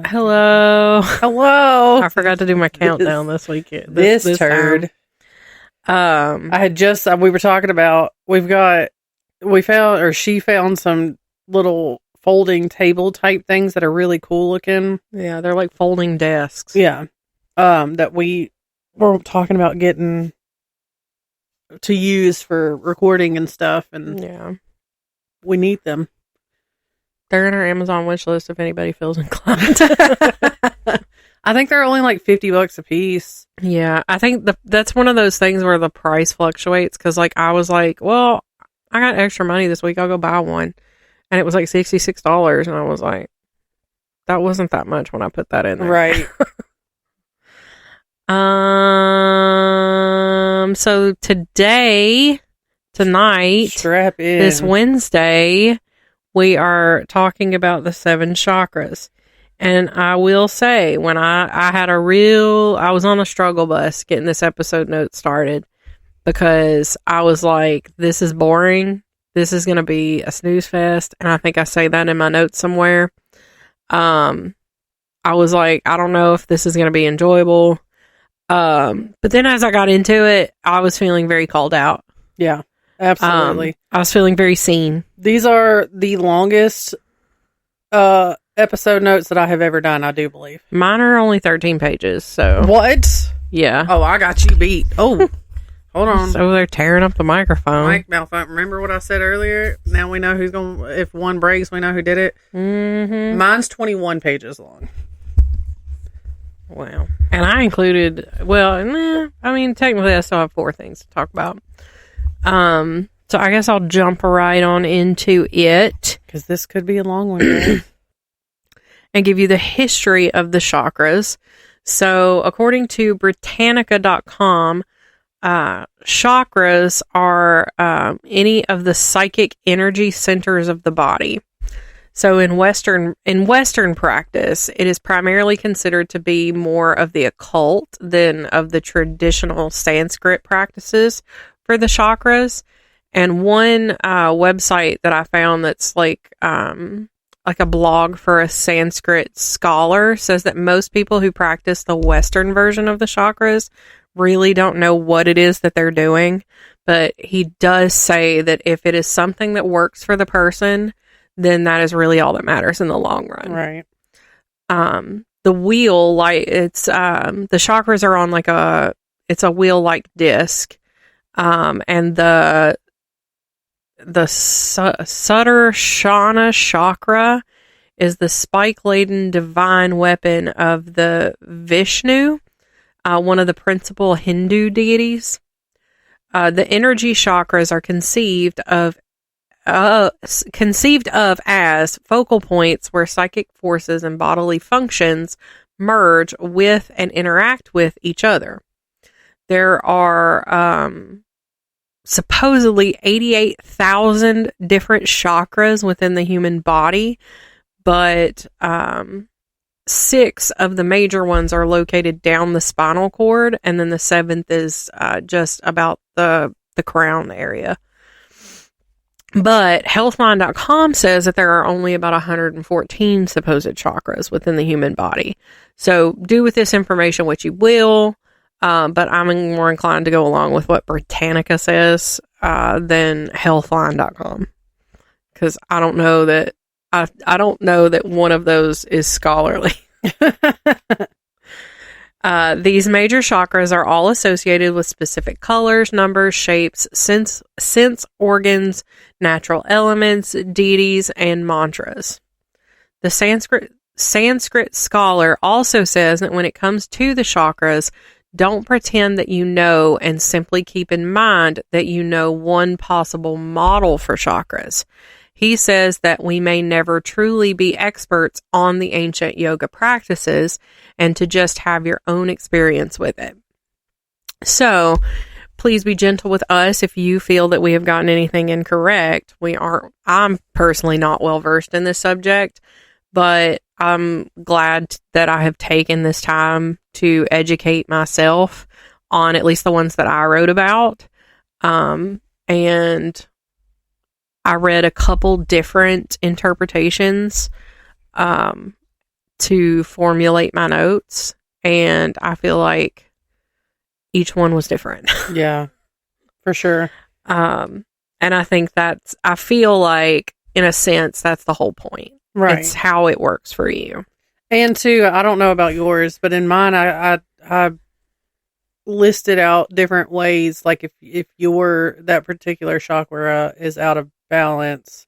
Hello. Hello. I forgot to do my countdown this weekend. This turd. We were talking about, she found some little folding table type things that are really cool looking. Yeah, they're like folding desks. Yeah. That we were talking about getting to use for recording and stuff. And yeah, we need them. They're in our Amazon wish list if anybody feels inclined. I think they're only like $50 a piece. Yeah, I think that's one of those things where the price fluctuates. Because like I was like, well, I got extra money this week. I'll go buy one, and it was like $66, and I was like, that wasn't that much when I put that in there. Right. So tonight, strap in. This Wednesday, we are talking about the 7 chakras. And I will say, when I was on a struggle bus getting this episode note started, because I was like, this is boring. This is going to be a snooze fest. And I think I say that in my notes somewhere. I was like, I don't know if this is going to be enjoyable. But then as I got into it, I was feeling very called out. Yeah, absolutely. I was feeling very seen. These are the longest episode notes that I have ever done, I do believe. Mine are only 13 pages, so... What? Yeah. Oh, I got you beat. Oh, hold on. So they're tearing up the microphone. Mic malfunction. Remember what I said earlier? Now we know who's going to... If one breaks, we know who did it. Mm-hmm. Mine's 21 pages long. Wow. And I included... Well, I mean, technically I still have 4 things to talk about. So I guess I'll jump right on into it. Because this could be a long one, guys. And give you the history of the chakras. So according to Britannica.com, chakras are any of the psychic energy centers of the body. So in Western practice, it is primarily considered to be more of the occult than of the traditional Sanskrit practices for the chakras. And one website that I found that's like a blog for a Sanskrit scholar says that most people who practice the Western version of the chakras really don't know what it is that they're doing. But he does say that if it is something that works for the person, then that is really all that matters in the long run. Right. The wheel, the chakras are on it's a wheel-like disc. And the Sudarshana chakra is the spike-laden divine weapon of the Vishnu, one of the principal Hindu deities. The energy chakras are conceived of as focal points where psychic forces and bodily functions merge with and interact with each other. There are supposedly 88,000 different chakras within the human body, but 6 of the major ones are located down the spinal cord, and then the 7th is just about the crown area. But Healthline.com says that there are only about 114 supposed chakras within the human body. So do with this information what you will. But I'm more inclined to go along with what Britannica says than Healthline.com, because I don't know that one of those is scholarly. These major chakras are all associated with specific colors, numbers, shapes, sense organs, natural elements, deities, and mantras. The Sanskrit scholar also says that when it comes to the chakras, don't pretend that you know, and simply keep in mind that you know one possible model for chakras. He says that we may never truly be experts on the ancient yoga practices and to just have your own experience with it. So, please be gentle with us if you feel that we have gotten anything incorrect. I'm personally not well versed in this subject, but I'm glad that I have taken this time to educate myself on at least the ones that I wrote about. And I read a couple different interpretations to formulate my notes, and I feel like each one was different. Yeah, for sure. And I feel like, in a sense, that's the whole point. Right. It's how it works for you. And too, I don't know about yours, but in mine, I listed out different ways, like if that particular chakra is out of balance,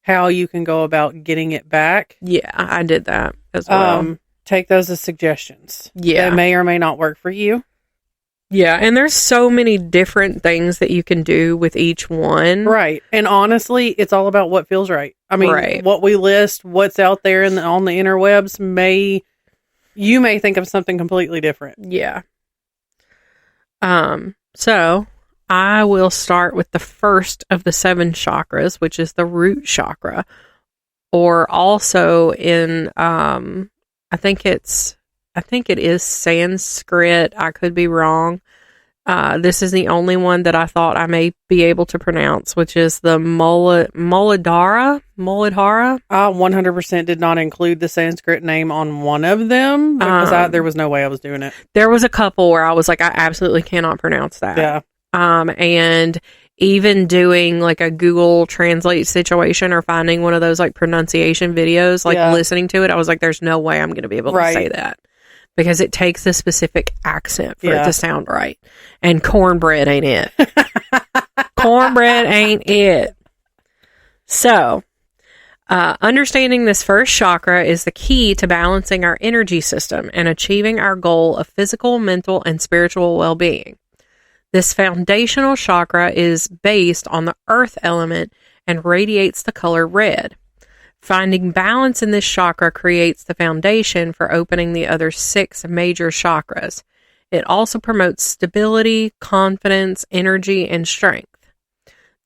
how you can go about getting it back. Yeah, I did that as well. Take those as suggestions. Yeah. That may or may not work for you. Yeah, and there's so many different things that you can do with each one. Right. And honestly, it's all about what feels right. I mean, right. What we list, what's out there on the interwebs, you may think of something completely different. Yeah. So I will start with the first of the 7 chakras, which is the root chakra, or also in, I think it is Sanskrit. I could be wrong. This is the only one that I thought I may be able to pronounce, which is the Muladhara. I 100% did not include the Sanskrit name on one of them because there was no way I was doing it. There was a couple where I was like, I absolutely cannot pronounce that. Yeah. And even doing like a Google Translate situation or finding one of those like pronunciation videos, listening to it, I was like, there's no way I'm going to be able to say that. Because it takes a specific accent for it to sound right. And cornbread ain't it. Cornbread ain't it. So, understanding this first chakra is the key to balancing our energy system and achieving our goal of physical, mental, and spiritual well-being. This foundational chakra is based on the earth element and radiates the color red. Finding balance in this chakra creates the foundation for opening the other 6 major chakras. It also promotes stability, confidence, energy, and strength.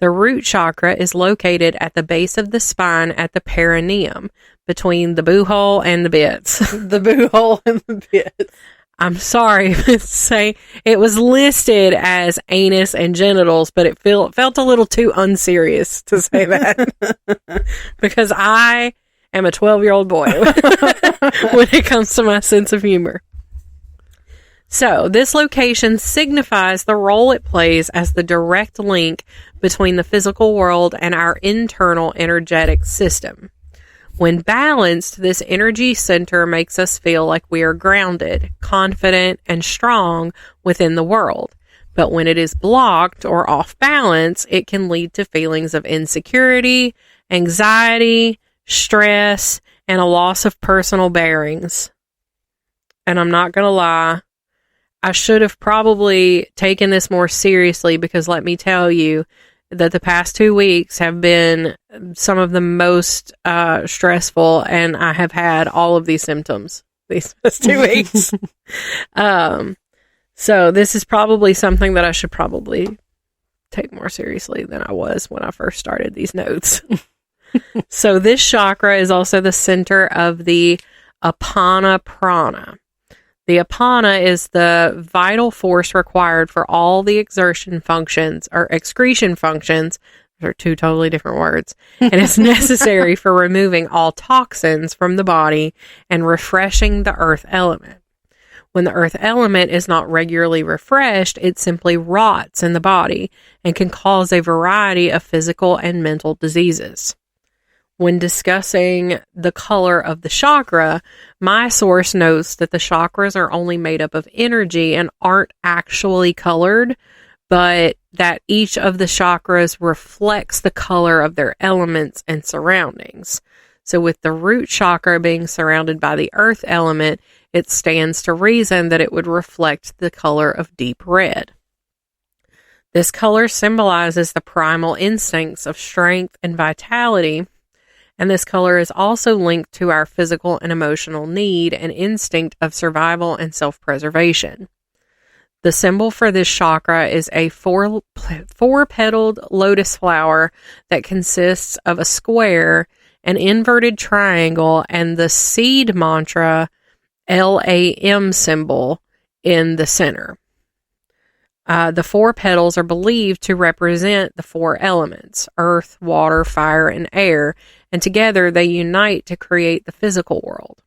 The root chakra is located at the base of the spine at the perineum, between the boo hole and the bits. The boo hole and the bits. I'm sorry to say it was listed as anus and genitals, but it felt a little too unserious to say that because I am a 12-year-old boy when it comes to my sense of humor. So this location signifies the role it plays as the direct link between the physical world and our internal energetic system. When balanced, this energy center makes us feel like we are grounded, confident, and strong within the world. But when it is blocked or off balance, it can lead to feelings of insecurity, anxiety, stress, and a loss of personal bearings. And I'm not going to lie, I should have probably taken this more seriously because let me tell you, that the past 2 weeks have been some of the most stressful, and I have had all of these symptoms these past 2 weeks. So this is probably something that I should probably take more seriously than I was when I first started these notes. So this chakra is also the center of the Apana Prana. The apana is the vital force required for all the exertion functions or excretion functions. Those are 2 totally different words. And it's necessary for removing all toxins from the body and refreshing the earth element. When the earth element is not regularly refreshed, it simply rots in the body and can cause a variety of physical and mental diseases. When discussing the color of the chakra, my source notes that the chakras are only made up of energy and aren't actually colored, but that each of the chakras reflects the color of their elements and surroundings. So with the root chakra being surrounded by the earth element, it stands to reason that it would reflect the color of deep red. This color symbolizes the primal instincts of strength and vitality And this color is also linked to our physical and emotional need and instinct of survival and self-preservation. The symbol for this chakra is a four-petaled lotus flower that consists of a square, an inverted triangle, and the seed mantra LAM symbol in the center. The four petals are believed to represent the four elements: earth, water, fire, and air, and together they unite to create the physical world.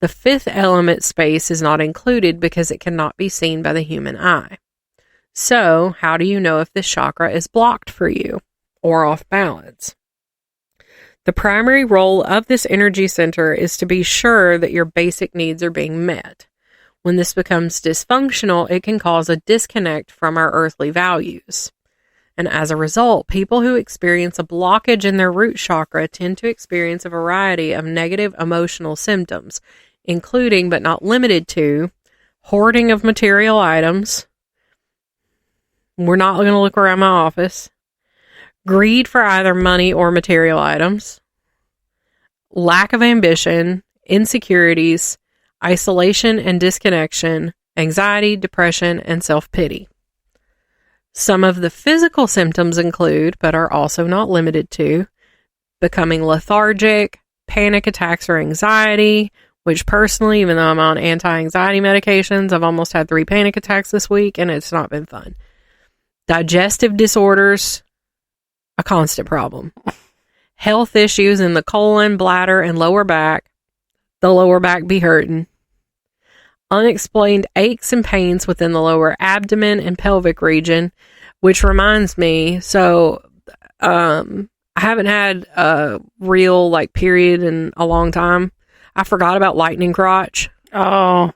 The fifth element, space, is not included because it cannot be seen by the human eye. So, how do you know if this chakra is blocked for you or off balance? The primary role of this energy center is to be sure that your basic needs are being met. When this becomes dysfunctional, it can cause a disconnect from our earthly values. And as a result, people who experience a blockage in their root chakra tend to experience a variety of negative emotional symptoms, including but not limited to hoarding of material items. We're not going to look around my office. Greed for either money or material items. Lack of ambition, insecurities, isolation and disconnection, anxiety, depression, and self-pity. Some of the physical symptoms include, but are also not limited to, becoming lethargic, panic attacks or anxiety, which personally, even though I'm on anti-anxiety medications, I've almost had 3 panic attacks this week, and it's not been fun. Digestive disorders, a constant problem. Health issues in the colon, bladder, and lower back. The lower back be hurting. Unexplained aches and pains within the lower abdomen and pelvic region, which reminds me, I haven't had a real period in a long time. I forgot about lightning crotch. Oh,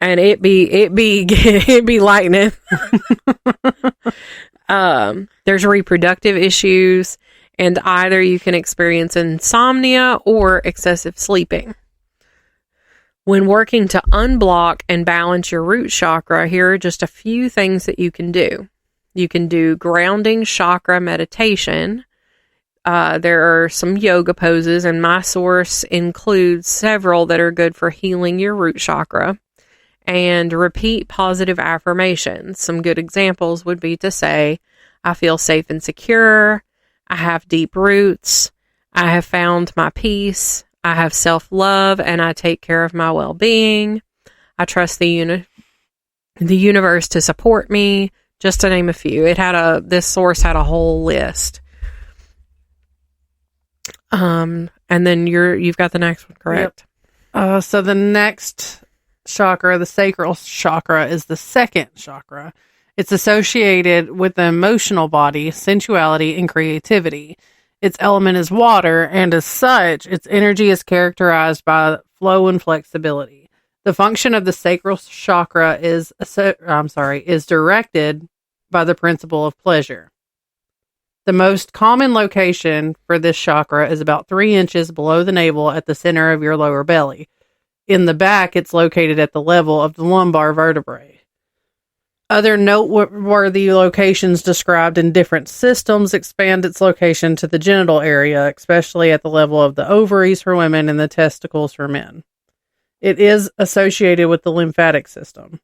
and it be lightning. There's reproductive issues, and either you can experience insomnia or excessive sleeping. When working to unblock and balance your root chakra, here are just a few things that you can do. You can do grounding chakra meditation. There are some yoga poses, and my source includes several that are good for healing your root chakra. And repeat positive affirmations. Some good examples would be to say, I feel safe and secure. I have deep roots. I have found my peace. I have self-love, and I take care of my well-being. I trust the universe to support me, just to name a few. This source had a whole list. And then you've got the next one, correct? Yep. So the next chakra, the sacral chakra, is the second chakra. It's associated with the emotional body, sensuality, and creativity. Its element is water, and as such, its energy is characterized by flow and flexibility. The function of the sacral chakra is directed by the principle of pleasure. The most common location for this chakra is about 3 inches below the navel at the center of your lower belly. In the back, it's located at the level of the lumbar vertebrae. Other noteworthy locations described in different systems expand its location to the genital area, especially at the level of the ovaries for women and the testicles for men. It is associated with the lymphatic system.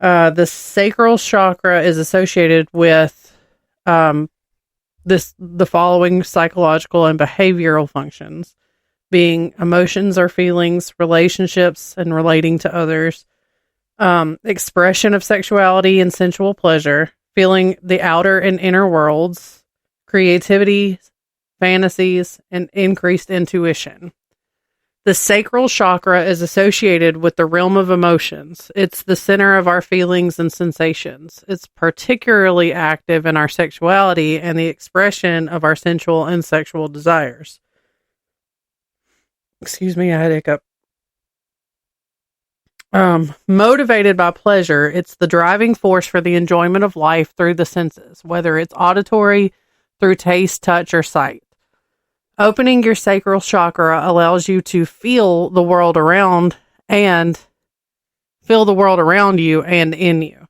The sacral chakra is associated with the following psychological and behavioral functions, being emotions or feelings, relationships, and relating to others. Expression of sexuality and sensual pleasure, feeling the outer and inner worlds, creativity, fantasies, and increased intuition. The sacral chakra is associated with the realm of emotions. It's the center of our feelings and sensations. It's particularly active in our sexuality and the expression of our sensual and sexual desires. Excuse me, I had a hiccup. Motivated by pleasure, it's the driving force for the enjoyment of life through the senses, whether it's auditory, through taste, touch, or sight. Opening your sacral chakra allows you to feel the world around you and in you.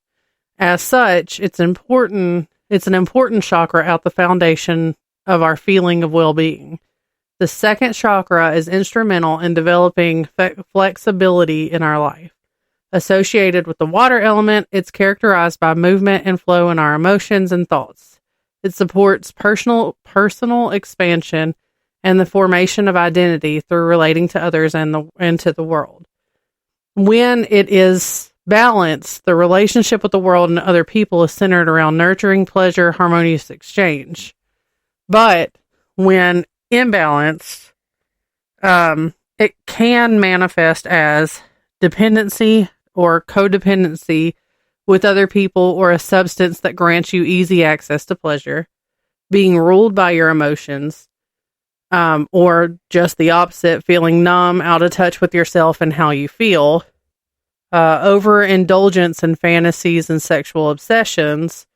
As such, it's an important chakra at the foundation of our feeling of well-being. The second chakra is instrumental in developing flexibility in our life. Associated with the water element, it's characterized by movement and flow in our emotions and thoughts. It supports personal expansion and the formation of identity through relating to others and to the world. When it is balanced, the relationship with the world and other people is centered around nurturing pleasure, harmonious exchange. But when imbalanced, it can manifest as dependency or codependency with other people or a substance that grants you easy access to pleasure, being ruled by your emotions, or just the opposite, feeling numb, out of touch with yourself and how you feel, overindulgence in fantasies and sexual obsessions,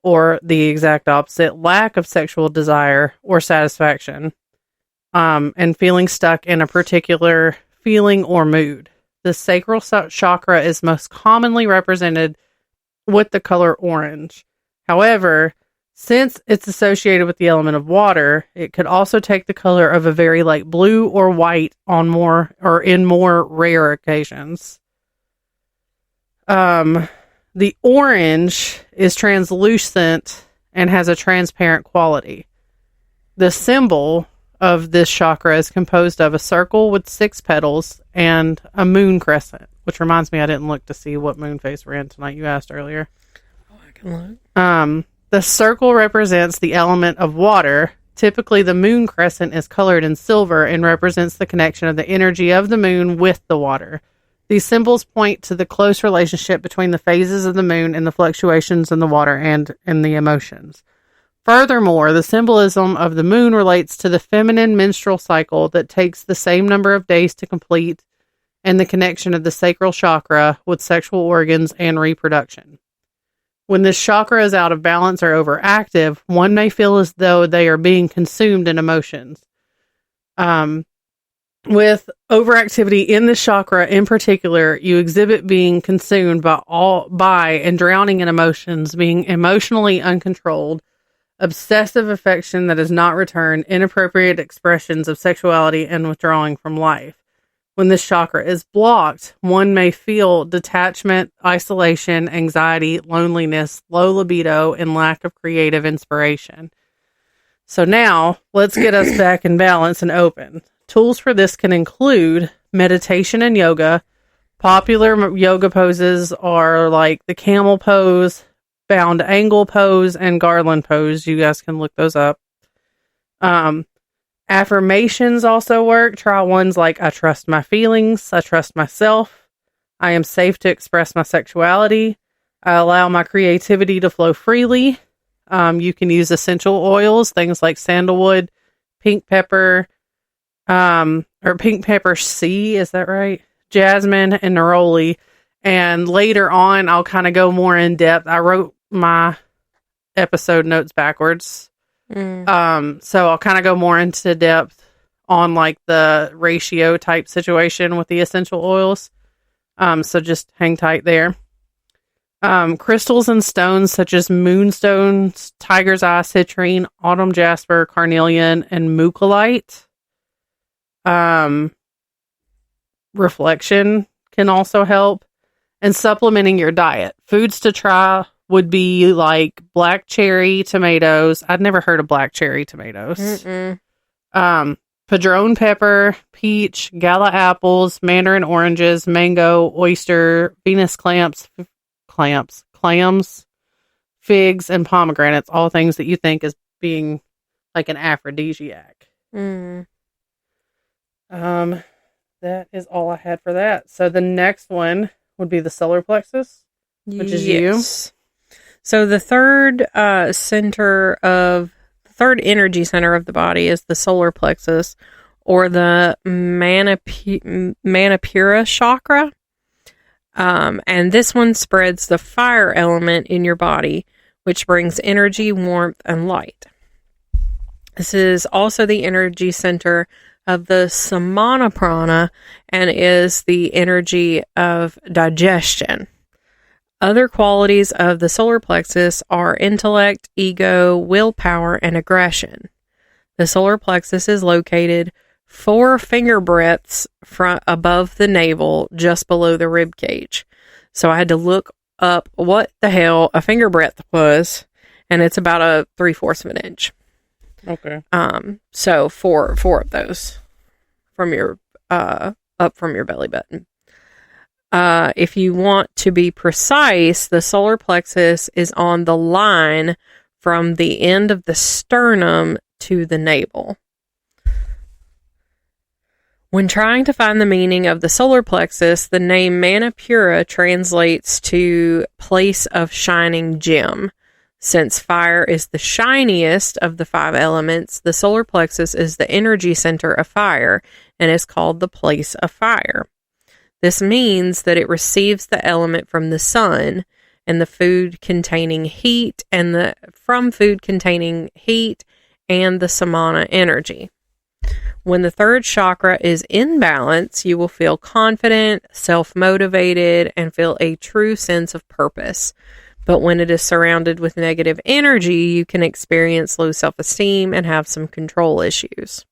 or the exact opposite, lack of sexual desire or satisfaction, and feeling stuck in a particular feeling or mood. The sacral chakra is most commonly represented with the color orange. However, since it's associated with the element of water, it could also take the color of a very light blue or white in more rare occasions. The orange is translucent and has a transparent quality. The symbol of this chakra is composed of a circle with 6 petals and a moon crescent, which reminds me I didn't look to see what moon phase we're in tonight. You asked earlier. Oh, I can look. The circle represents the element of water. Typically, the moon crescent is colored in silver and represents the connection of the energy of the moon with the water. These symbols point to the close relationship between the phases of the moon and the fluctuations in the water and in the emotions. Furthermore, the symbolism of the moon relates to the feminine menstrual cycle that takes the same number of days to complete and the connection of the sacral chakra with sexual organs and reproduction. When this chakra is out of balance or overactive, one may feel as though they are being consumed in emotions. With overactivity in this chakra in particular, you exhibit being consumed by and drowning in emotions, being emotionally uncontrolled, obsessive affection that is not returned, inappropriate expressions of sexuality, and withdrawing from life. When this chakra is blocked, one may feel detachment, isolation, anxiety, loneliness, low libido, and lack of creative inspiration. So now, let's get us back in balance and open. Tools for this can include meditation and yoga. Popular yoga poses are like the camel pose, bound angle pose, and garland pose. You guys can look those up. Affirmations also work. Try ones like, I trust my feelings, I trust myself, I am safe to express my sexuality, I allow my creativity to flow freely. You can use essential oils, things like sandalwood, pink pepper, or pink pepper C, is that right? Jasmine and neroli. And later on, I'll kind of go more in depth. I wrote my episode notes backwards. So I'll kind of go more into depth on like the ratio type situation with the essential oils. So just hang tight there. Crystals and stones such as moonstones, tiger's eye, citrine, autumn jasper, carnelian, and mucolite. Reflection can also help. And supplementing your diet. Foods to try would be like black cherry tomatoes. I'd never heard of black cherry tomatoes. Padron pepper, peach, gala apples, mandarin oranges, mango, oyster, Venus clams, figs, and pomegranates. All things that you think is being like an aphrodisiac. That is all I had for that. So the next one would be the solar plexus, which is you. So the third energy center of the body is the solar plexus, or the Manipura chakra. And this one spreads the fire element in your body, which brings energy, warmth, and light. This is also the energy center of the Samana prana and is the energy of digestion. Other qualities of the solar plexus are intellect, ego, willpower, and aggression. The solar plexus is located 4 finger breadths above the navel, just below the rib cage. So I had to look up what the hell a finger breadth was, and it's about a 3/4 of an inch. Okay. So four of those from your up from your belly button. If you want to be precise, the solar plexus is on the line from the end of the sternum to the navel. When trying to find the meaning of the solar plexus, the name Manipura translates to place of shining gem. Since fire is the shiniest of the 5 elements, the solar plexus is the energy center of fire and is called the place of fire. This means that it receives the element from the sun and the food containing heat and the samana energy. When the 3rd chakra is in balance, you will feel confident, self-motivated, and feel a true sense of purpose. But when it is surrounded with negative energy, you can experience low self-esteem and have some control issues.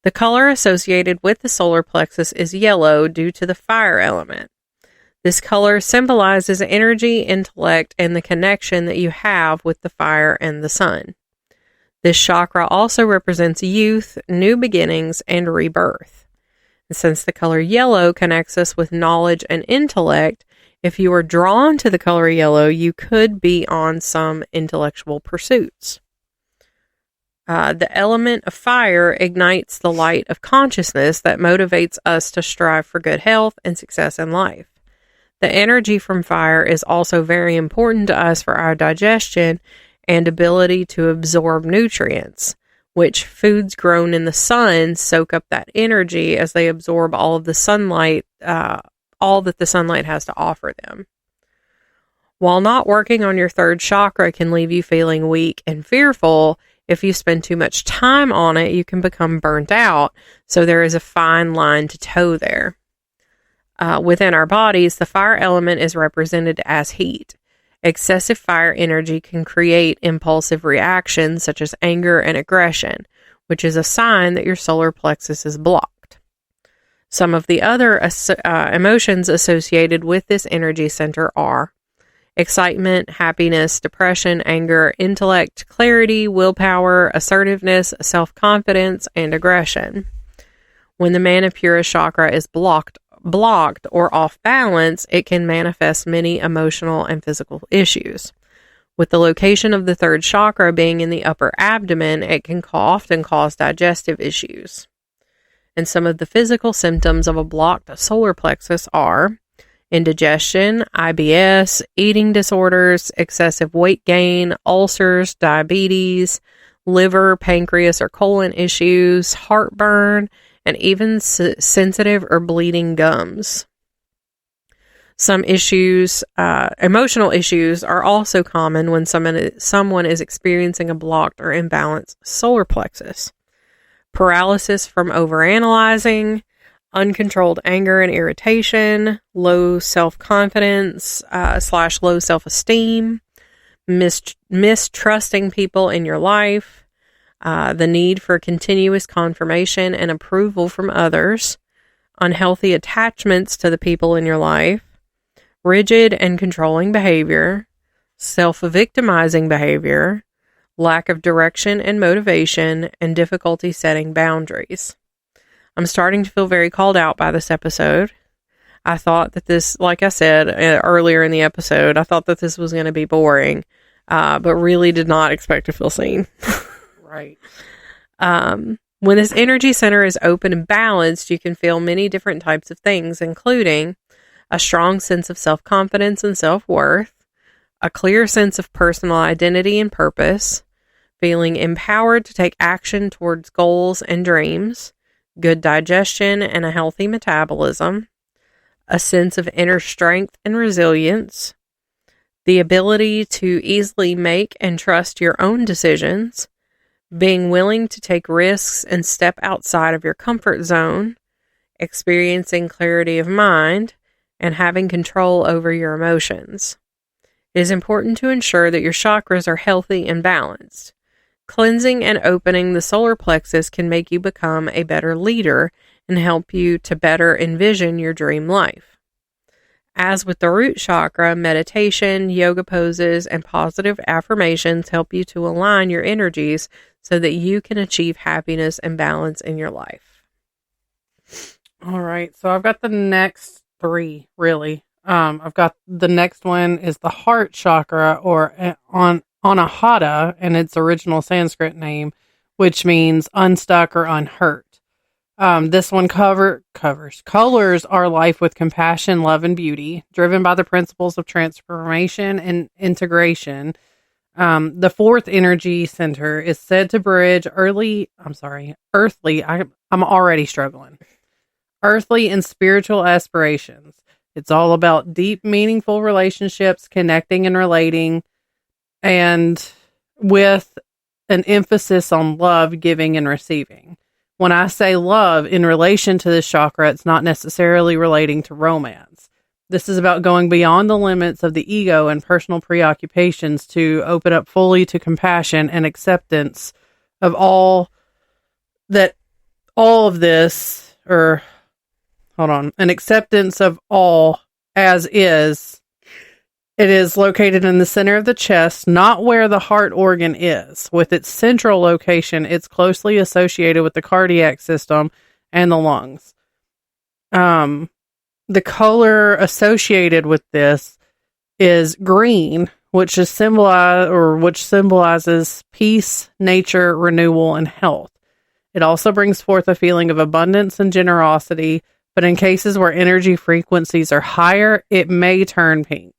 The color associated with the solar plexus is yellow due to the fire element. This color symbolizes energy, intellect, and the connection that you have with the fire and the sun. This chakra also represents youth, new beginnings, and rebirth. And since the color yellow connects us with knowledge and intellect, if you are drawn to the color yellow, you could be on some intellectual pursuits. The element of fire ignites the light of consciousness that motivates us to strive for good health and success in life. The energy from fire is also very important to us for our digestion and ability to absorb nutrients, which foods grown in the sun soak up that energy as they absorb all of the sunlight, all that the sunlight has to offer them. While not working on your 3rd chakra can leave you feeling weak and fearful, if you spend too much time on it, you can become burnt out, so there is a fine line to toe there. Within our bodies, the fire element is represented as heat. Excessive fire energy can create impulsive reactions such as anger and aggression, which is a sign that your solar plexus is blocked. Some of the other emotions associated with this energy center are excitement, happiness, depression, anger, intellect, clarity, willpower, assertiveness, self-confidence, and aggression. When the Manipura chakra is blocked or off balance, it can manifest many emotional and physical issues. With the location of the 3rd chakra being in the upper abdomen, it can often cause digestive issues. And some of the physical symptoms of a blocked solar plexus are indigestion, IBS, eating disorders, excessive weight gain, ulcers, diabetes, liver, pancreas, or colon issues, heartburn, and even sensitive or bleeding gums. Some issues, emotional issues, are also common when someone is experiencing a blocked or imbalanced solar plexus. Paralysis from overanalyzing, uncontrolled anger and irritation, low self-confidence / low self-esteem, mistrusting people in your life, the need for continuous confirmation and approval from others, unhealthy attachments to the people in your life, rigid and controlling behavior, self-victimizing behavior, lack of direction and motivation, and difficulty setting boundaries. I'm starting to feel very called out by this episode. I thought that this, like I said earlier in the episode, I thought that this was going to be boring, but really did not expect to feel seen. Right. When this energy center is open and balanced, you can feel many different types of things, including a strong sense of self-confidence and self-worth, a clear sense of personal identity and purpose, feeling empowered to take action towards goals and dreams, good digestion and a healthy metabolism, a sense of inner strength and resilience, the ability to easily make and trust your own decisions, being willing to take risks and step outside of your comfort zone, experiencing clarity of mind, and having control over your emotions. It is important to ensure that your chakras are healthy and balanced. Cleansing and opening the solar plexus can make you become a better leader and help you to better envision your dream life. As with the root chakra, meditation, yoga poses, and positive affirmations help you to align your energies so that you can achieve happiness and balance in your life. All right, so I've got the next three, really. I've got the next one is the heart chakra, or Anahata, in its original Sanskrit name, which means unstuck or unhurt. This one colors our life with compassion, love, and beauty, driven by the principles of transformation and integration. The fourth energy center is said to bridge earthly, I'm already struggling. Earthly and spiritual aspirations. It's all about deep, meaningful relationships, connecting and relating, and with an emphasis on love, giving, and receiving. When I say love in relation to this chakra, it's not necessarily relating to romance. This is about going beyond the limits of the ego and personal preoccupations to open up fully to compassion and acceptance of an acceptance of all as is. It is located in the center of the chest, not where the heart organ is. With its central location, it's closely associated with the cardiac system and the lungs. The color associated with this is green, which symbolizes peace, nature, renewal, and health. It also brings forth a feeling of abundance and generosity, but in cases where energy frequencies are higher, it may turn pink.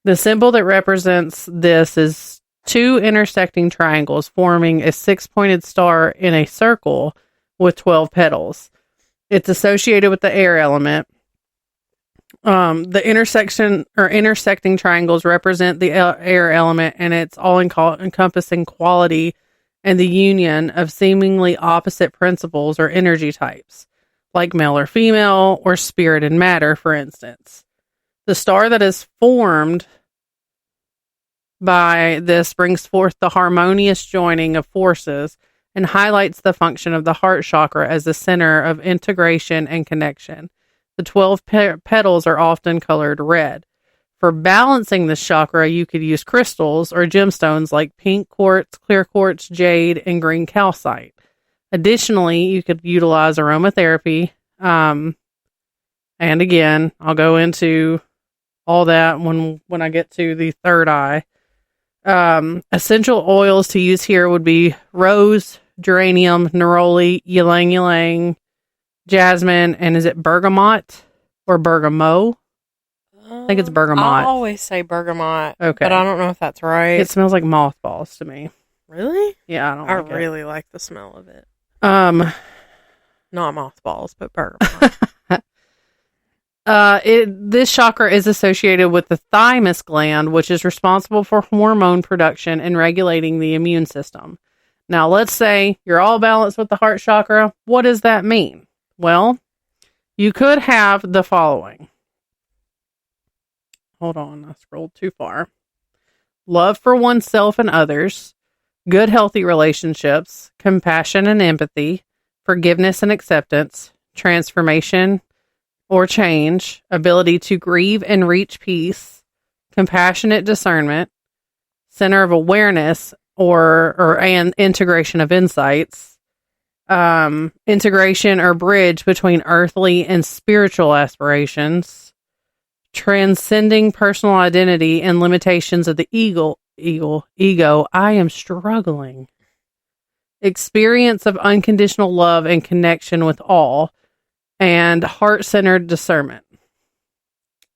The symbol that represents this is two intersecting triangles forming a 6-pointed star in a circle with 12 petals. It's associated with the air element. The intersecting triangles represent the air element and its all-encompassing quality and the union of seemingly opposite principles or energy types, like male or female, or spirit and matter, for instance. The star that is formed by this brings forth the harmonious joining of forces and highlights the function of the heart chakra as the center of integration and connection. The 12 petals are often colored red. For balancing this chakra, you could use crystals or gemstones like pink quartz, clear quartz, jade, and green calcite. Additionally, you could utilize aromatherapy. And again, I'll go into all that when I get to the third eye. Essential oils to use here would be rose, geranium, neroli, ylang ylang, jasmine, and is it bergamot or bergamot? I think it's bergamot. I always say bergamot. Okay. But I don't know if that's right. It smells like mothballs to me. Really? Yeah, I really like the smell of it. Not mothballs, but bergamot. This chakra is associated with the thymus gland, which is responsible for hormone production and regulating the immune system. Now, let's say you're all balanced with the heart chakra. What does that mean? Well, you could have the following. Hold on, I scrolled too far. Love for oneself and others, good healthy relationships, compassion and empathy, forgiveness and acceptance, transformation or change, ability to grieve and reach peace, compassionate discernment, center of awareness and integration of insights, integration or bridge between earthly and spiritual aspirations, transcending personal identity and limitations of the ego. I am struggling. Experience of unconditional love and connection with all, and heart-centered discernment.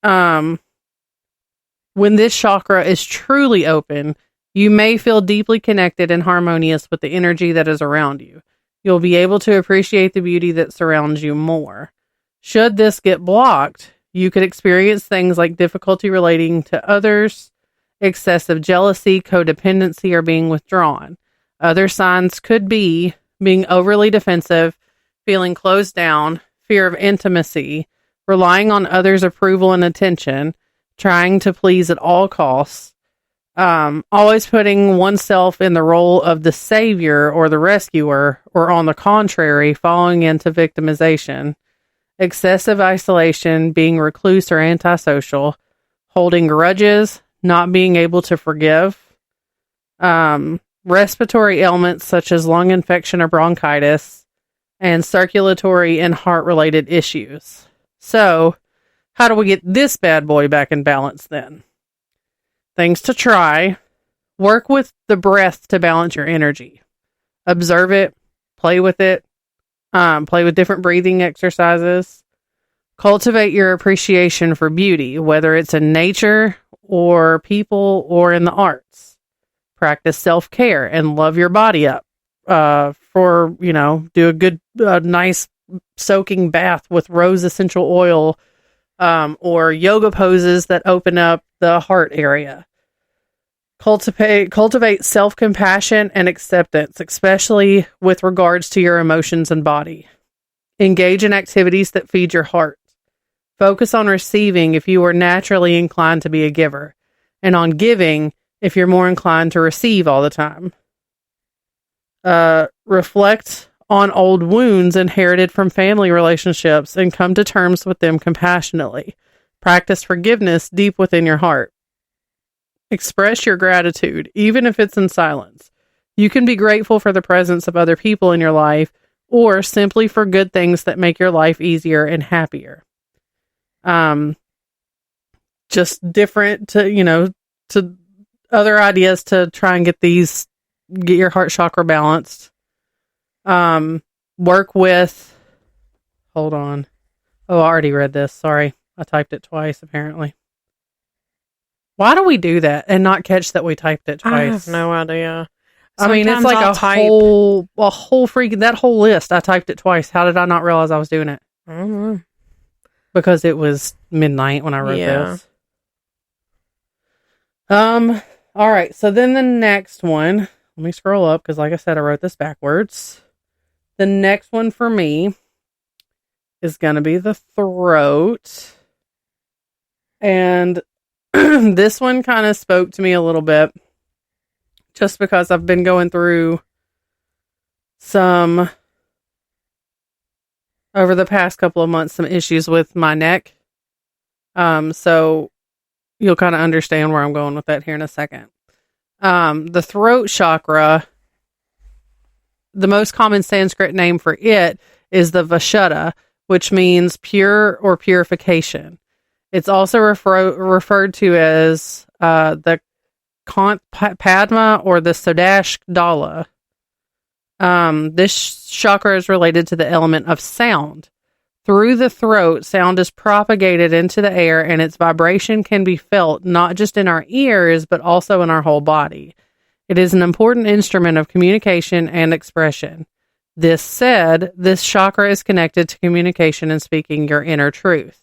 When this chakra is truly open, you may feel deeply connected and harmonious with the energy that is around you. You'll be able to appreciate the beauty that surrounds you more. Should this get blocked, you could experience things like difficulty relating to others, excessive jealousy, codependency, or being withdrawn. Other signs could be being overly defensive, feeling closed down, fear of intimacy, relying on others' approval and attention, trying to please at all costs, Always putting oneself in the role of the savior or the rescuer, or on the contrary, falling into victimization. Excessive isolation, being recluse or antisocial, holding grudges, not being able to forgive, respiratory ailments such as lung infection or bronchitis, and circulatory and heart-related issues. So, how do we get this bad boy back in balance then? Things to try. Work with the breath to balance your energy. Observe it, play with it, play with different breathing exercises. Cultivate your appreciation for beauty, whether it's in nature or people or in the arts. Practice self-care and love your body up. Do a good, nice soaking bath with rose essential oil, or yoga poses that open up the heart area. Cultivate self-compassion and acceptance, especially with regards to your emotions and body. Engage in activities that feed your heart. Focus on receiving if you are naturally inclined to be a giver, and on giving if you're more inclined to receive all the time. Reflect on old wounds inherited from family relationships and come to terms with them compassionately. Practice forgiveness deep within your heart. Express your gratitude, even if it's in silence. You can be grateful for the presence of other people in your life, or simply for good things that make your life easier and happier. Just different to other ideas to try and get your heart chakra balanced. Work with, hold on. Oh, I already read this. Sorry. I typed it twice, apparently. Why do we do that and not catch that we typed it twice? I have no idea. I mean, it's like a whole freaking, that whole list. I typed it twice. How did I not realize I was doing it? I don't know. Because it was midnight when I wrote this. All right. So then the next one, let me scroll up because like I said, I wrote this backwards. The next one for me is going to be the throat. And this one kind of spoke to me a little bit just because I've been going through over the past couple of months, some issues with my neck. So you'll kind of understand where I'm going with that here in a second. The throat chakra, the most common Sanskrit name for it is the Vashuddha, which means pure or purification. It's also referred to as the Kant Padma or the Sodash Dala. This chakra is related to the element of sound. Through the throat, sound is propagated into the air, and its vibration can be felt not just in our ears, but also in our whole body. It is an important instrument of communication and expression. This said, this chakra is connected to communication and speaking your inner truth.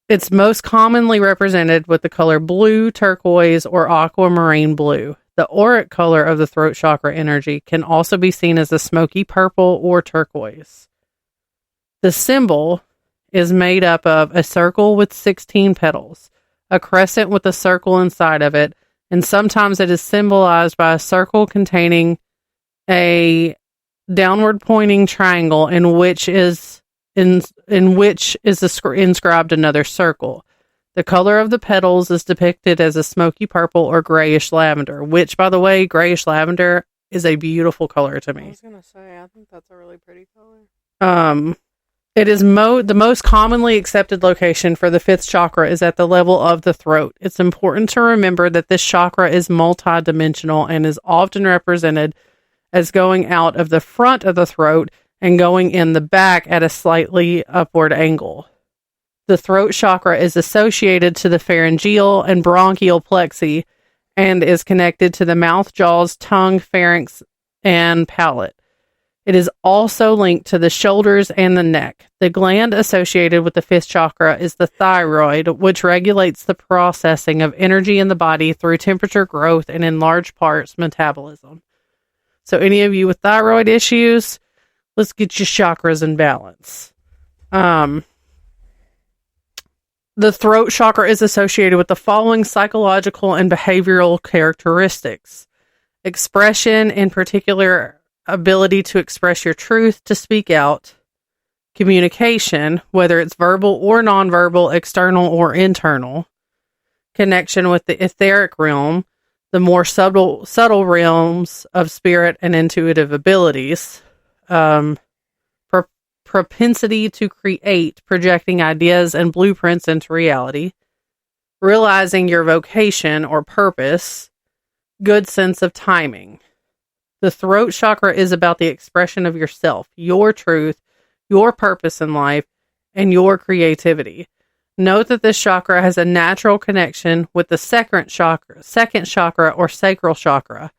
It's most commonly represented with the color blue, turquoise, or aquamarine blue. The auric color of the throat chakra energy can also be seen as a smoky purple or turquoise. The symbol is made up of a circle with 16 petals, a crescent with a circle inside of it, and sometimes it is symbolized by a circle containing a downward pointing triangle in which is inscribed another circle. The color of the petals is depicted as a smoky purple or grayish lavender, which, by the way, grayish lavender is a beautiful color to me. I was going to say, I think that's a really pretty color. It is the most commonly accepted location for the fifth chakra is at the level of the throat. It's important to remember that this chakra is multidimensional and is often represented as going out of the front of the throat and going in the back at a slightly upward angle. The throat chakra is associated to the pharyngeal and bronchial plexi and is connected to the mouth, jaws, tongue, pharynx, and palate. It is also linked to the shoulders and the neck. The gland associated with the fifth chakra is the thyroid, which regulates the processing of energy in the body through temperature, growth, and in large parts, metabolism. So any of you with thyroid issues, let's get your chakras in balance. The throat chakra is associated with the following psychological and behavioral characteristics. Expression, in particular, ability to express your truth, to speak out. Communication, whether it's verbal or nonverbal, external or internal. Connection with the etheric realm, the more subtle realms of spirit and intuitive abilities. Propensity to create, projecting ideas and blueprints into reality. Realizing your vocation or purpose. Good sense of timing. The throat chakra is about the expression of yourself, your truth, your purpose in life, and your creativity. Note that this chakra has a natural connection with the second chakra or sacral chakra,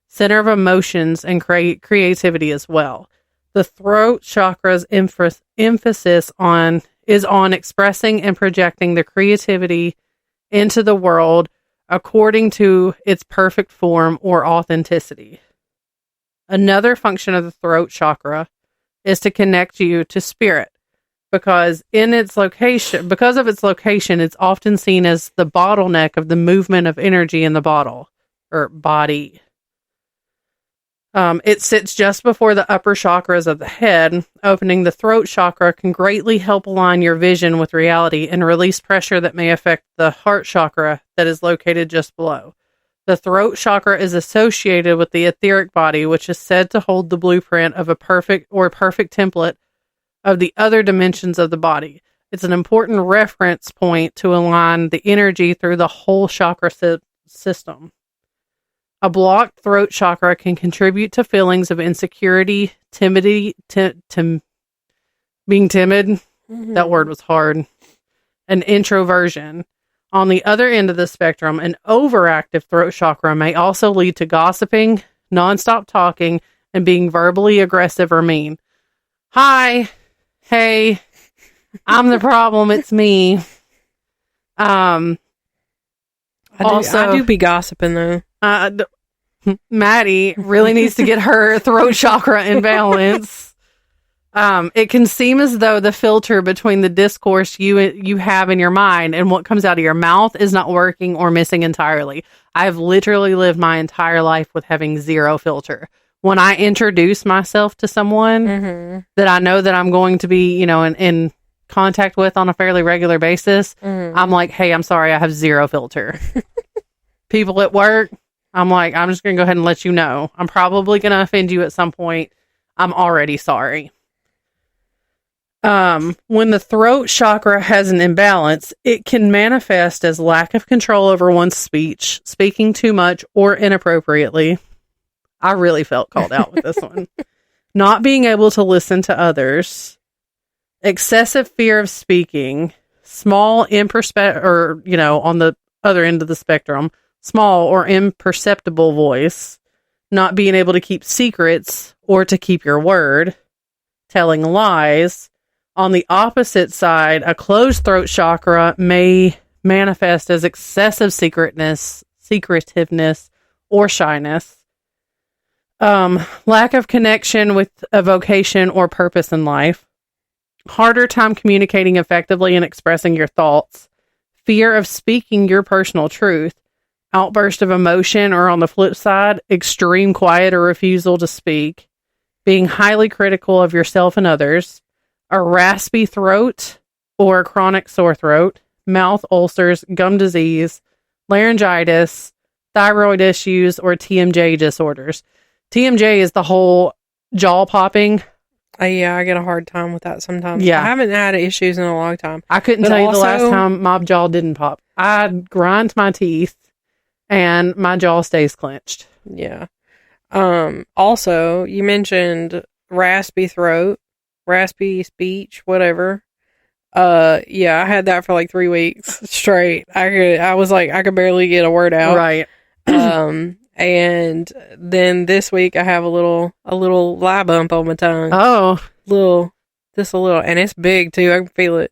center of emotions and creativity as well. The throat chakra's emphasis is on expressing and projecting the creativity into the world according to its perfect form or authenticity. Another function of the throat chakra is to connect you to spirit, because of its location, it's often seen as the bottleneck of the movement of energy in the body. It sits just before the upper chakras of the head. Opening the throat chakra can greatly help align your vision with reality and release pressure that may affect the heart chakra that is located just below. The throat chakra is associated with the etheric body, which is said to hold the blueprint of a perfect template of the other dimensions of the body. It's an important reference point to align the energy through the whole chakra system. A blocked throat chakra can contribute to feelings of insecurity, being timid. Mm-hmm. That word was hard. And introversion. On the other end of the spectrum, an overactive throat chakra may also lead to gossiping, nonstop talking, and being verbally aggressive or mean. Hi. Hey. I'm the problem. It's me. I do be gossiping though. Maddie really needs to get her throat chakra in balance. It can seem as though the filter between the discourse you have in your mind and what comes out of your mouth is not working or missing entirely. I have literally lived my entire life with having zero filter. When I introduce myself to someone that I know that I'm going to be, in contact with on a fairly regular basis, I'm like, hey, I'm sorry, I have zero filter. People at work, I'm like, I'm just going to go ahead and let you know. I'm probably going to offend you at some point. I'm already sorry. When the throat chakra has an imbalance, it can manifest as lack of control over one's speech, speaking too much or inappropriately. I really felt called out with this one. Not being able to listen to others, excessive fear of speaking, small on the other end of the spectrum, small or imperceptible voice, not being able to keep secrets or to keep your word, telling lies. On the opposite side, a closed throat chakra may manifest as excessive secretiveness, or shyness. Lack of connection with a vocation or purpose in life. Harder time communicating effectively and expressing your thoughts. Fear of speaking your personal truth. Outburst of emotion, or on the flip side, extreme quiet or refusal to speak. Being highly critical of yourself and others. A raspy throat or a chronic sore throat. Mouth ulcers, gum disease, laryngitis, thyroid issues, or TMJ disorders. TMJ is the whole jaw popping. Yeah, I get a hard time with that sometimes. Yeah. I haven't had issues in a long time. I couldn't tell you the last time my jaw didn't pop. I grind my teeth and my jaw stays clenched. Yeah. Also, you mentioned raspy throat, raspy speech, whatever. Yeah, I had that for like 3 weeks straight. I was like, I could barely get a word out. Right. And then this week I have a little lie bump on my tongue. Oh. Just a little, and it's big too. I can feel it.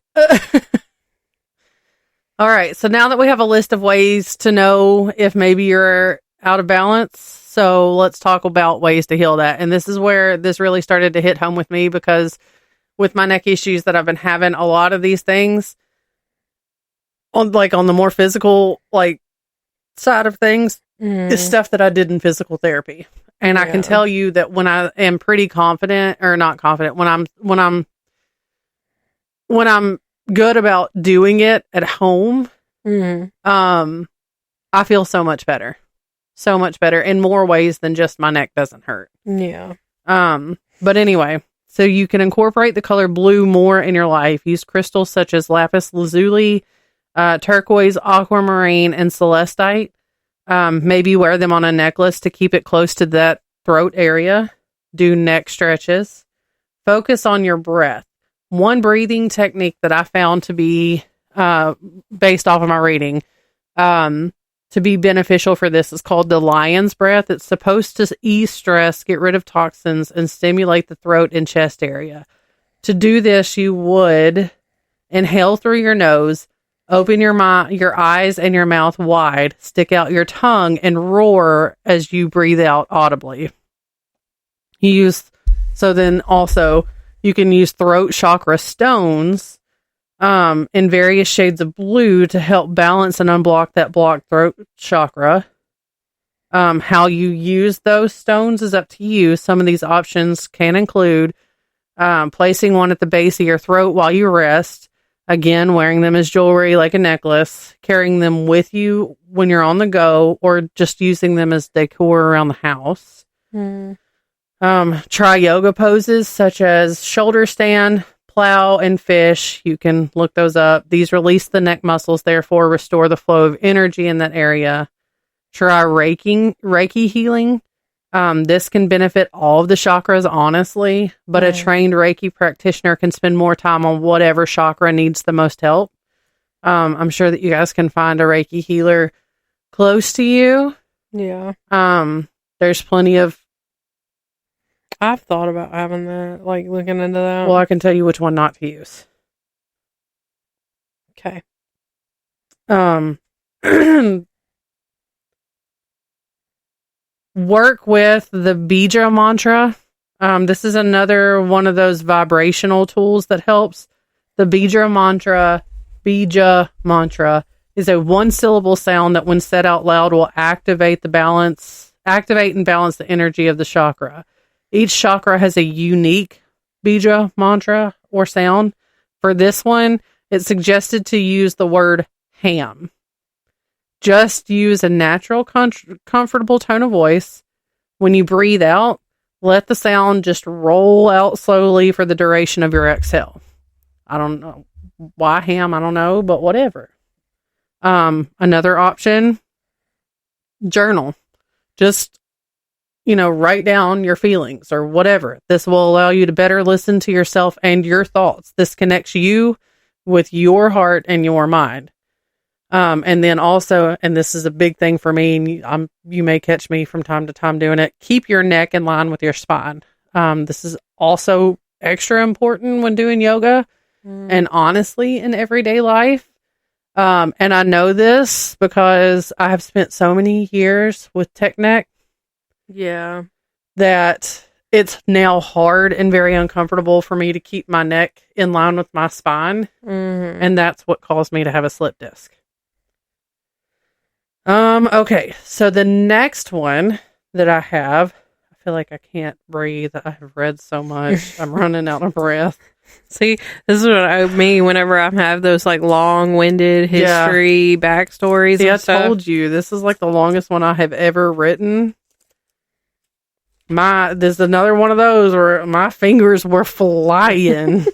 All right. So now that we have a list of ways to know if maybe you're out of balance, so let's talk about ways to heal that. And this is where this really started to hit home with me, because with my neck issues that I've been having, a lot of these things, on the more physical side of things is stuff that I did in physical therapy. And I can tell you that when I am pretty confident, or not confident, when I'm good about doing it at home, I feel so much better. So much better in more ways than just my neck doesn't hurt. Yeah. But anyway, so you can incorporate the color blue more in your life. Use crystals such as lapis lazuli, turquoise, aquamarine, and celestite. Maybe wear them on a necklace to keep it close to that throat area. Do neck stretches. Focus on your breath. One breathing technique that I found to be, based off of my reading, to be beneficial for this is called the lion's breath. It's supposed to ease stress, get rid of toxins, and stimulate the throat and chest area. To do this, you would inhale through your nose, open your eyes and your mouth wide, stick out your tongue, and roar as you breathe out audibly. Then also you can use throat chakra stones in various shades of blue to help balance and unblock that blocked throat chakra. How you use those stones is up to you. Some of these options can include placing one at the base of your throat while you rest. Again, wearing them as jewelry like a necklace, carrying them with you when you're on the go, or just using them as decor around the house. Try yoga poses such as shoulder stand, plow, and fish. You can look those up. These release the neck muscles, therefore restore the flow of energy in that area. Try Reiki healing. This can benefit all of the chakras, honestly, but a trained Reiki practitioner can spend more time on whatever chakra needs the most help. I'm sure that you guys can find a Reiki healer close to you. Yeah. There's plenty of... I've thought about having that, looking into that. Well, I can tell you which one not to use. Okay. Work with the Bija mantra. This is another one of those vibrational tools that helps. The Bija mantra is a one-syllable sound that when said out loud will activate and balance the energy of the chakra. Each chakra has a unique Bija mantra or sound. For this one, it's suggested to use the word ham. Just use a natural, comfortable tone of voice. When you breathe out, let the sound just roll out slowly for the duration of your exhale. I don't know why ham, I don't know, but whatever. Another option, journal. Just, write down your feelings or whatever. This will allow you to better listen to yourself and your thoughts. This connects you with your heart and your mind. And then also, and this is a big thing for me, and you may catch me from time to time doing it, keep your neck in line with your spine. This is also extra important when doing yoga and honestly in everyday life. And I know this because I have spent so many years with tech neck. Yeah. That it's now hard and very uncomfortable for me to keep my neck in line with my spine. And that's what caused me to have a slip disc. Okay, so the next one that I have, I feel like I can't breathe. I have read so much. I'm running out of breath. See, this is what I mean whenever I have those long-winded history backstories. See, and stuff. Told you, this is the longest one I have ever written. There's another one of those where my fingers were flying.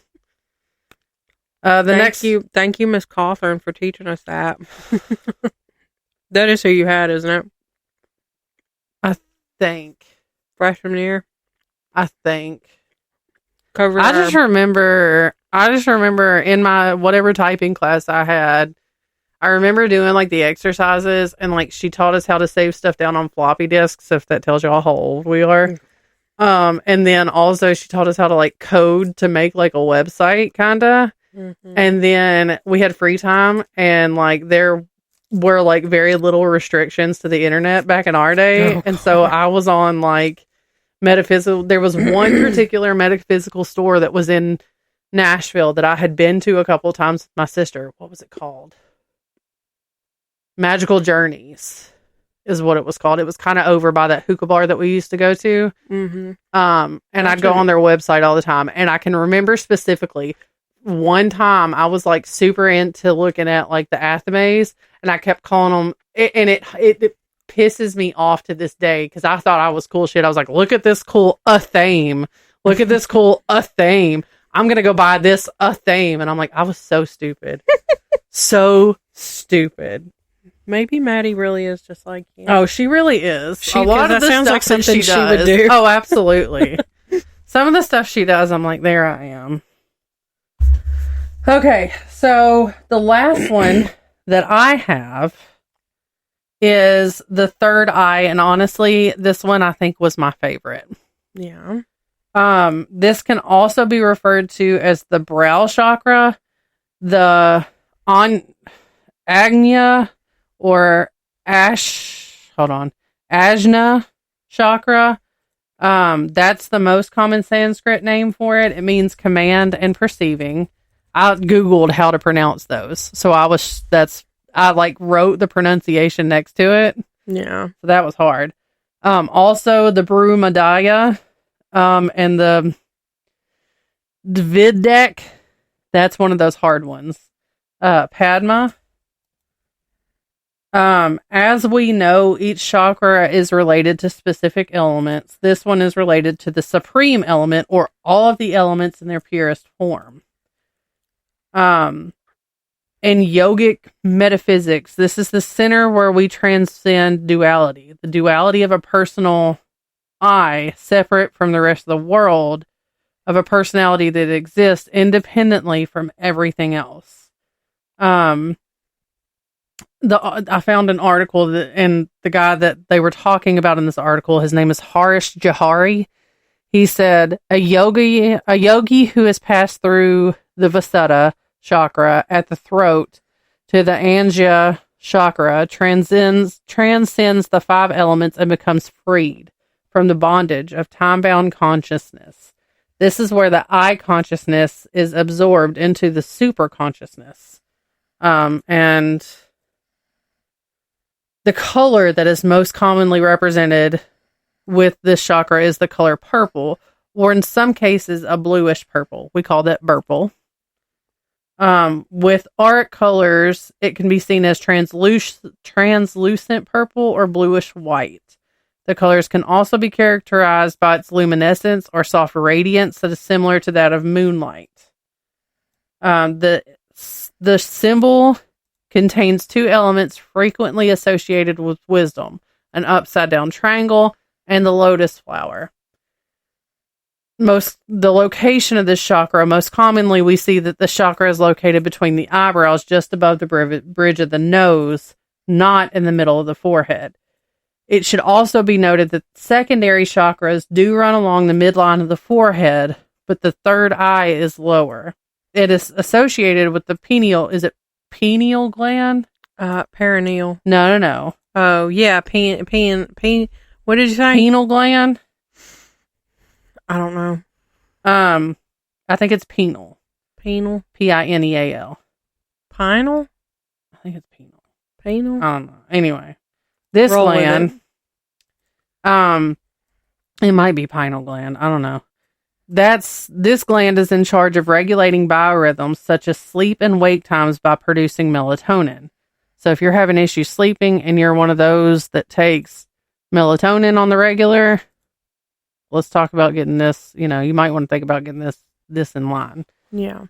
Thank you, Miss Cawthorn, for teaching us that. That is who you had, isn't it? I think. Freshman year? I think. I just remember in my whatever typing class I had, I remember doing the exercises and she taught us how to save stuff down on floppy disks, if that tells y'all how old we are. And then also she taught us how to code to make a website kinda. And then we had free time and there were very little restrictions to the internet back in our day. And so I was on metaphysical. There was one particular metaphysical store that was in Nashville that I had been to a couple of times with my sister. What was it called? Magical Journeys is what it was called. It was kind of over by that hookah bar that we used to go to. Mm-hmm. And I'd go on their website all the time. And I can remember specifically one time I was like super into looking at like the Athames, and I kept calling them, and it pisses me off to this day because I thought I was cool shit. I was like, look at this cool Athame. Look at this cool Athame. I'm going to go buy this Athame. And I'm like, I was so stupid. So stupid. Maybe Maddie really is just like you. Oh, she really is. A lot of the sounds like something she would do. Oh, absolutely. Some of the stuff she does, I'm like, there I am. Okay, so the last one that I have is the third eye, and honestly, this one I think was my favorite. Yeah. This can also be referred to as the brow chakra, the Agnya or Ajna chakra. That's the most common Sanskrit name for it. It means command and perceiving. I Googled how to pronounce those. So I like wrote the pronunciation next to it. Yeah. So that was hard. Also the Brumadaya, and the Dvidek. That's one of those hard ones. Padma. As we know, each chakra is related to specific elements. This one is related to the supreme element, or all of the elements in their purest form. In yogic metaphysics, this is the center where we transcend duality. The duality of a personal I, separate from the rest of the world, of a personality that exists independently from everything else. I found an article and the guy that they were talking about in this article, his name is Harish Johari. He said, a yogi who has passed through the Vasuddha chakra at the throat to the Angya chakra transcends the five elements and becomes freed from the bondage of time-bound consciousness. This is where the I consciousness is absorbed into the super consciousness. And the color that is most commonly represented with this chakra is the color purple, or in some cases a bluish purple. We call that purple. With auric colors, it can be seen as translucent purple or bluish white. The colors can also be characterized by its luminescence or soft radiance that is similar to that of moonlight. The symbol contains two elements frequently associated with wisdom: an upside down triangle and the lotus flower. The location of this chakra, most commonly we see that the chakra is located between the eyebrows, just above the bridge of the nose, not in the middle of the forehead. It should also be noted that secondary chakras do run along the midline of the forehead, but the third eye is lower. It is associated with the pineal. Is it pineal gland? Perineal. No. Oh, yeah. What did you say? Pineal gland? I don't know. I think it's penal. Penal? Pineal. Pinal? I think it's penal. Penal? I don't know. Anyway, this gland, it might be pineal gland. I don't know. This gland is in charge of regulating biorhythms such as sleep and wake times by producing melatonin. So if you're having issues sleeping and you're one of those that takes melatonin on the regular, let's talk about getting this, you might want to think about getting this in line. Yeah.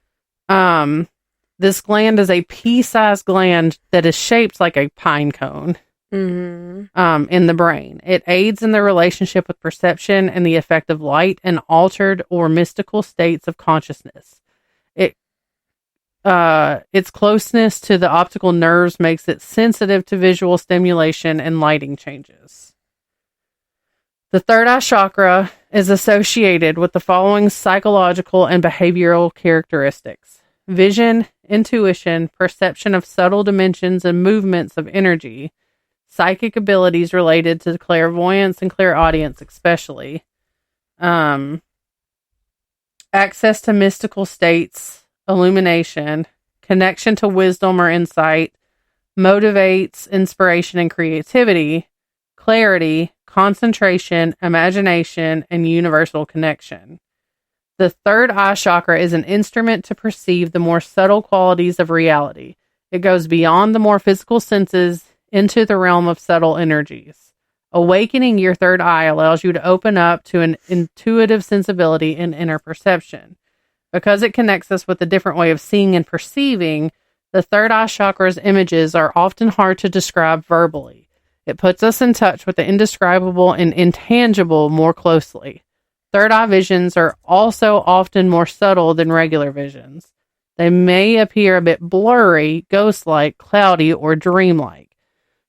This gland is a pea-sized gland that is shaped like a pine cone. Mm-hmm. In the brain. It aids in the relationship with perception and the effect of light and altered or mystical states of consciousness. Its closeness to the optical nerves makes it sensitive to visual stimulation and lighting changes. The third eye chakra is associated with the following psychological and behavioral characteristics: vision, intuition, perception of subtle dimensions and movements of energy, psychic abilities related to clairvoyance and clairaudience especially, access to mystical states, illumination, connection to wisdom or insight, motivates inspiration and creativity, clarity, concentration, imagination, and universal connection. The third eye chakra is an instrument to perceive the more subtle qualities of reality. It goes beyond the more physical senses into the realm of subtle energies. Awakening your third eye allows you to open up to an intuitive sensibility and inner perception. Because it connects us with a different way of seeing and perceiving, the third eye chakra's images are often hard to describe verbally. It puts us in touch with the indescribable and intangible more closely. Third eye visions are also often more subtle than regular visions. They may appear a bit blurry, ghost-like, cloudy, or dreamlike.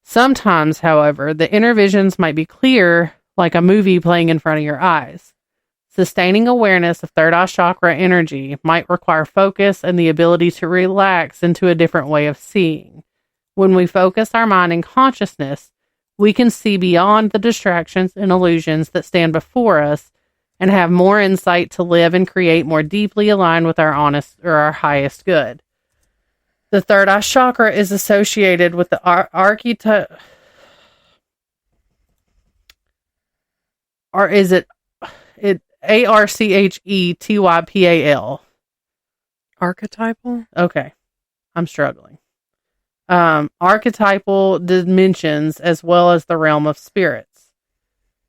Sometimes, however, the inner visions might be clear, like a movie playing in front of your eyes. Sustaining awareness of third eye chakra energy might require focus and the ability to relax into a different way of seeing. When we focus our mind and consciousness, we can see beyond the distractions and illusions that stand before us and have more insight to live and create more deeply aligned with our highest good. The third eye chakra is associated with the archetype, or is it ARCHETYPAL? Archetypal? Okay. I'm struggling. Archetypal dimensions as well as the realm of spirits.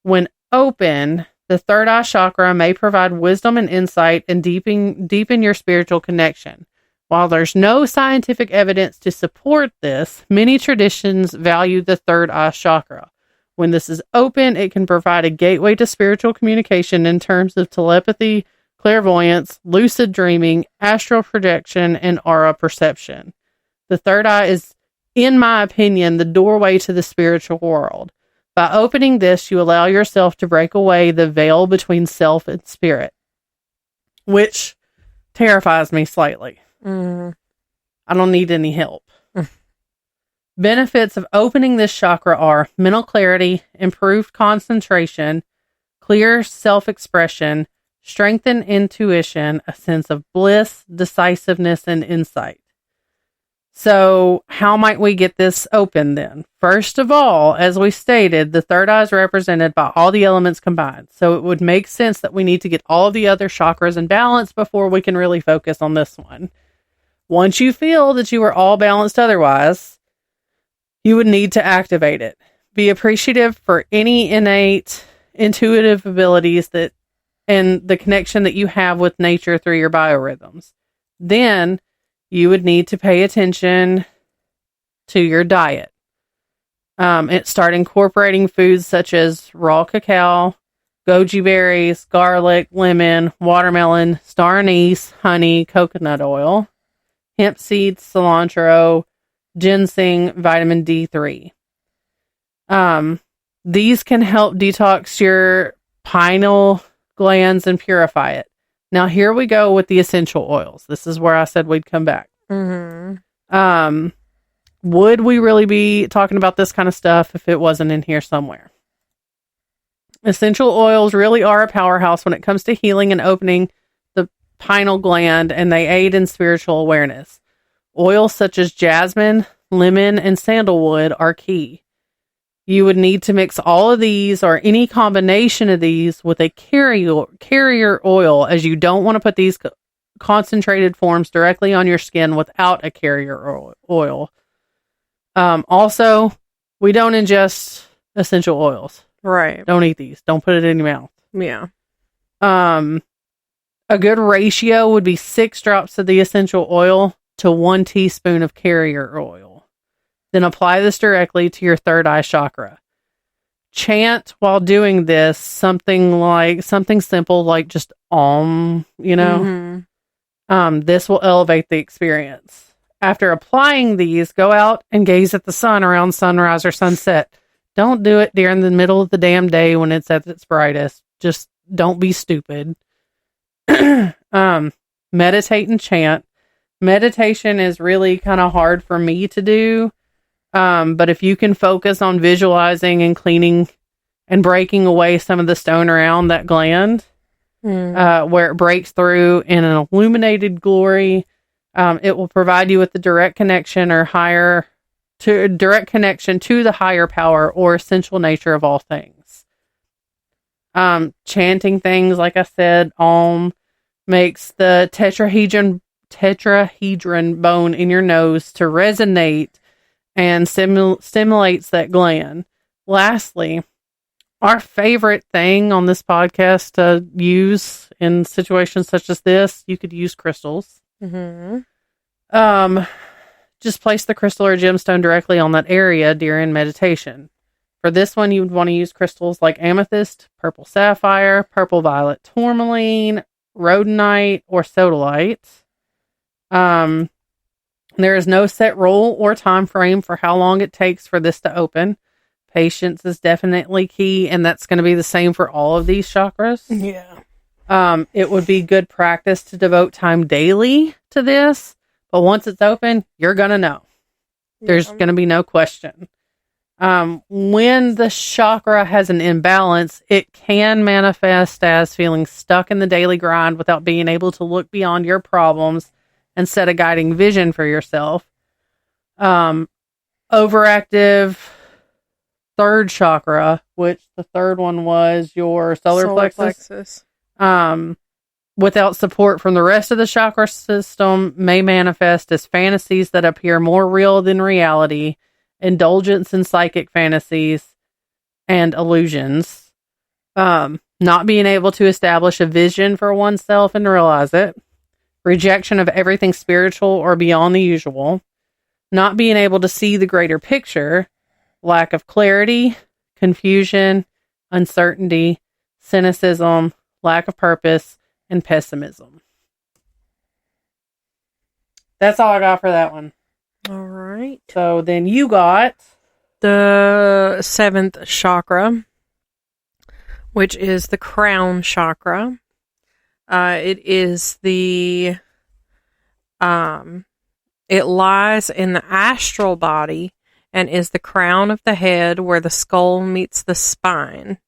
When open, the third eye chakra may provide wisdom and insight and deepen your spiritual connection. While there's no scientific evidence to support this, many traditions value the third eye chakra. When this is open, it can provide a gateway to spiritual communication in terms of telepathy, clairvoyance, lucid dreaming, astral projection, and aura perception. The third eye is, in my opinion, the doorway to the spiritual world. By opening this, you allow yourself to break away the veil between self and spirit, which terrifies me slightly. I don't need any help. Benefits of opening this chakra are mental clarity, improved concentration, clear self-expression, strengthened intuition, a sense of bliss, decisiveness, and insight. So, how might we get this open then? First of all, as we stated, the third eye is represented by all the elements combined. So, it would make sense that we need to get all of the other chakras in balance before we can really focus on this one. Once you feel that you are all balanced otherwise, you would need to activate it. Be appreciative for any innate intuitive abilities and the connection that you have with nature through your biorhythms. Then you would need to pay attention to your diet. Start incorporating foods such as raw cacao, goji berries, garlic, lemon, watermelon, star anise, honey, coconut oil, hemp seeds, cilantro, ginseng, vitamin D3. These can help detox your pineal glands and purify it. Now, here we go with the essential oils. This is where I said we'd come back. Mm-hmm. Would we really be talking about this kind of stuff if it wasn't in here somewhere? Essential oils really are a powerhouse when it comes to healing and opening the pineal gland, and they aid in spiritual awareness. Oils such as jasmine, lemon, and sandalwood are key. You would need to mix all of these or any combination of these with a carrier oil, as you don't want to put these concentrated forms directly on your skin without a carrier oil. Also, we don't ingest essential oils. Right. Don't eat these. Don't put it in your mouth. Yeah. A good ratio would be 6 drops of the essential oil to 1 teaspoon of carrier oil. Then apply this directly to your third eye chakra. Chant while doing this something simple like just Mm-hmm. This will elevate the experience. After applying these, go out and gaze at the sun around sunrise or sunset. Don't do it during the middle of the damn day when it's at its brightest. Just don't be stupid. Meditate and chant. Meditation is really kind of hard for me to do. But if you can focus on visualizing and cleaning and breaking away some of the stone around that gland, where it breaks through in an illuminated glory, it will provide you with the direct connection or higher to a direct connection to the higher power or essential nature of all things. Chanting things, like I said, Om, makes the tetrahedron bone in your nose to resonate and stimulates that gland. Lastly, our favorite thing on this podcast to use in situations such as this, you could use crystals. Mm-hmm. Just place the crystal or gemstone directly on that area during meditation. For this one, you would want to use crystals like amethyst, purple sapphire, purple violet tourmaline, rhodonite, or sodalite. There is no set rule or time frame for how long it takes for this to open. Patience is definitely key, and that's going to be the same for all of these chakras. Yeah. It would be good practice to devote time daily to this, but once it's open, you're going to know. There's going to be no question. When the chakra has an imbalance, it can manifest as feeling stuck in the daily grind without being able to look beyond your problems and set a guiding vision for yourself. Overactive third chakra, which the third one was your solar plexus. Without support from the rest of the chakra system, may manifest as fantasies that appear more real than reality, indulgence in psychic fantasies, and illusions. Not being able to establish a vision for oneself and realize it. Rejection of everything spiritual or beyond the usual. Not being able to see the greater picture. Lack of clarity, confusion, uncertainty, cynicism, lack of purpose, and pessimism. That's all I got for that one. All right. So then you got the seventh chakra, which is the crown chakra. It is it lies in the astral body and is the crown of the head where the skull meets the spine.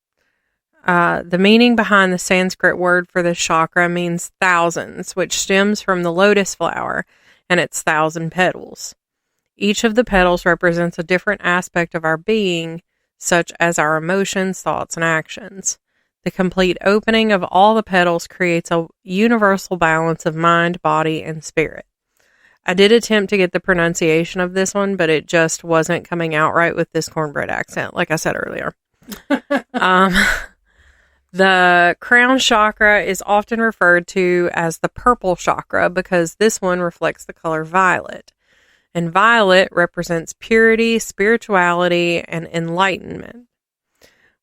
The meaning behind the Sanskrit word for this chakra means thousands, which stems from the lotus flower and its 1,000 petals. Each of the petals represents a different aspect of our being, such as our emotions, thoughts, and actions. The complete opening of all the petals creates a universal balance of mind, body, and spirit. I did attempt to get the pronunciation of this one, but it just wasn't coming out right with this cornbread accent, like I said earlier. The crown chakra is often referred to as the purple chakra because this one reflects the color violet. And violet represents purity, spirituality, and enlightenment.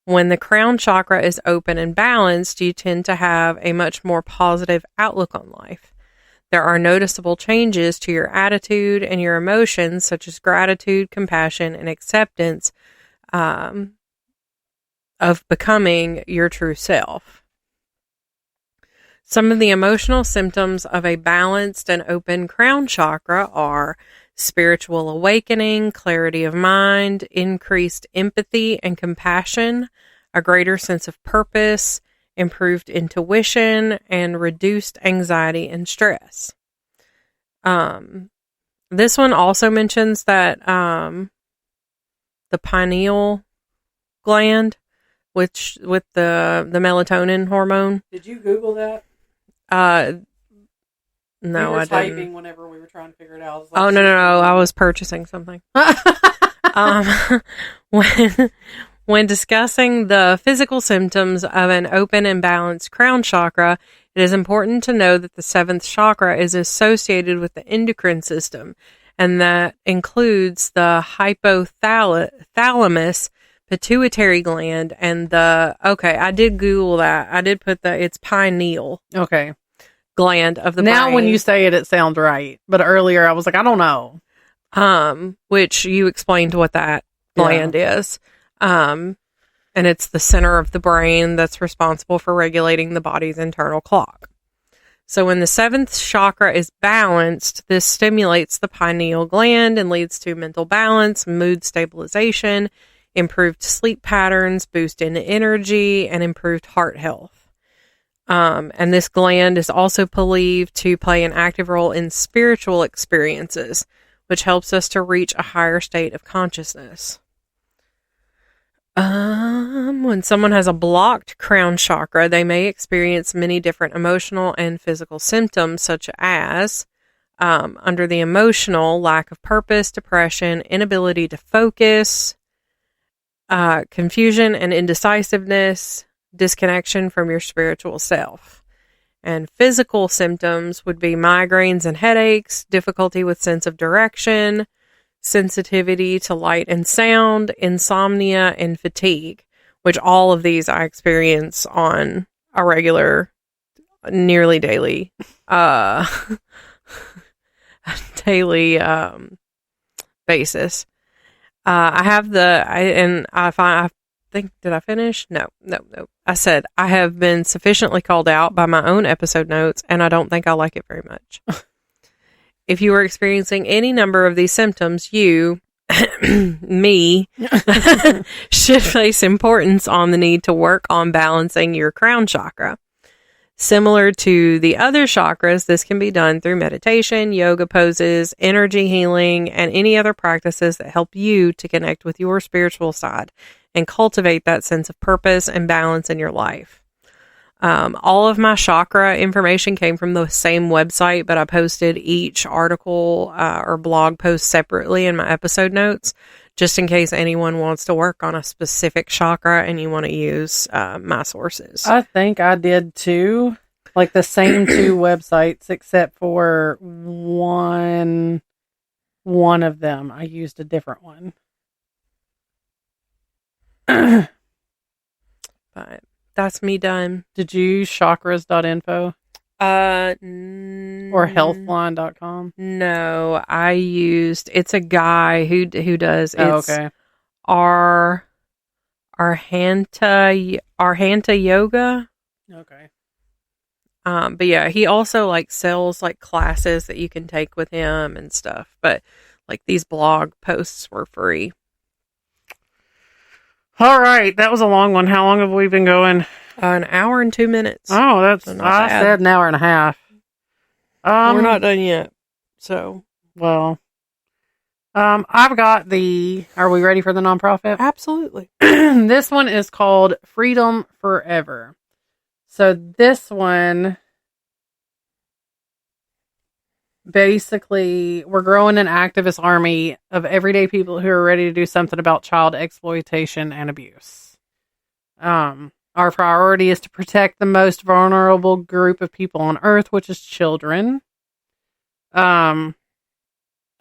When the crown chakra is open and balanced, you tend to have a much more positive outlook on life. There are noticeable changes to your attitude and your emotions, such as gratitude, compassion, and acceptance of becoming your true self. Some of the emotional symptoms of a balanced and open crown chakra are spiritual awakening, clarity of mind, increased empathy and compassion, a greater sense of purpose, improved intuition, and reduced anxiety and stress. This one also mentions that the pineal gland, which with the melatonin hormone. Did you Google that? No, I didn't. Typing whenever we were trying to figure it out. Oh, no. I was purchasing something. When discussing the physical symptoms of an open and balanced crown chakra, it is important to know that the seventh chakra is associated with the endocrine system, and that includes the hypothalamus, pituitary gland, and I did Google that. I did put it's pineal. Okay. Gland of the brain. Now when you say it, it sounds right. But earlier I was like, I don't know. Which you explained what that gland is. And it's the center of the brain that's responsible for regulating the body's internal clock. So when the seventh chakra is balanced, this stimulates the pineal gland and leads to mental balance, mood stabilization, improved sleep patterns, boost in energy, and improved heart health. And this gland is also believed to play an active role in spiritual experiences, which helps us to reach a higher state of consciousness. When someone has a blocked crown chakra, they may experience many different emotional and physical symptoms, such as under the emotional, lack of purpose, depression, inability to focus, confusion and indecisiveness, disconnection from your spiritual self. And physical symptoms would be migraines and headaches, difficulty with sense of direction, sensitivity to light and sound, insomnia, and fatigue, which all of these I experience on a regular, nearly daily, basis. I have I think, did I finish? No. I said, I have been sufficiently called out by my own episode notes, and I don't think I like it very much. If you are experiencing any number of these symptoms, you, me, should place importance on the need to work on balancing your crown chakra. Similar to the other chakras, this can be done through meditation, yoga poses, energy healing, and any other practices that help you to connect with your spiritual side and cultivate that sense of purpose and balance in your life. All of my chakra information came from the same website, but I posted each article or blog post separately in my episode notes, just in case anyone wants to work on a specific chakra and you want to use my sources. I think I did too. Like the same two websites, except for one of them. I used a different one. But that's me done. Did you use chakras.info? Or healthline.com? No, I used, it's a guy who does, it's okay. Arhanta Yoga. Okay. But yeah, he also like sells like classes that you can take with him and stuff. But like these blog posts were free. All right, that was a long one. How long have we been going? An hour and 2 minutes. Oh, that's So I said an hour and a half. We're not done yet. So, well, I've got are we ready for the nonprofit? absolutely. This one is called Freedom Forever. So this one, basically, we're growing an activist army of everyday people who are ready to do something about child exploitation and abuse. Our priority is to protect the most vulnerable group of people on Earth, which is children.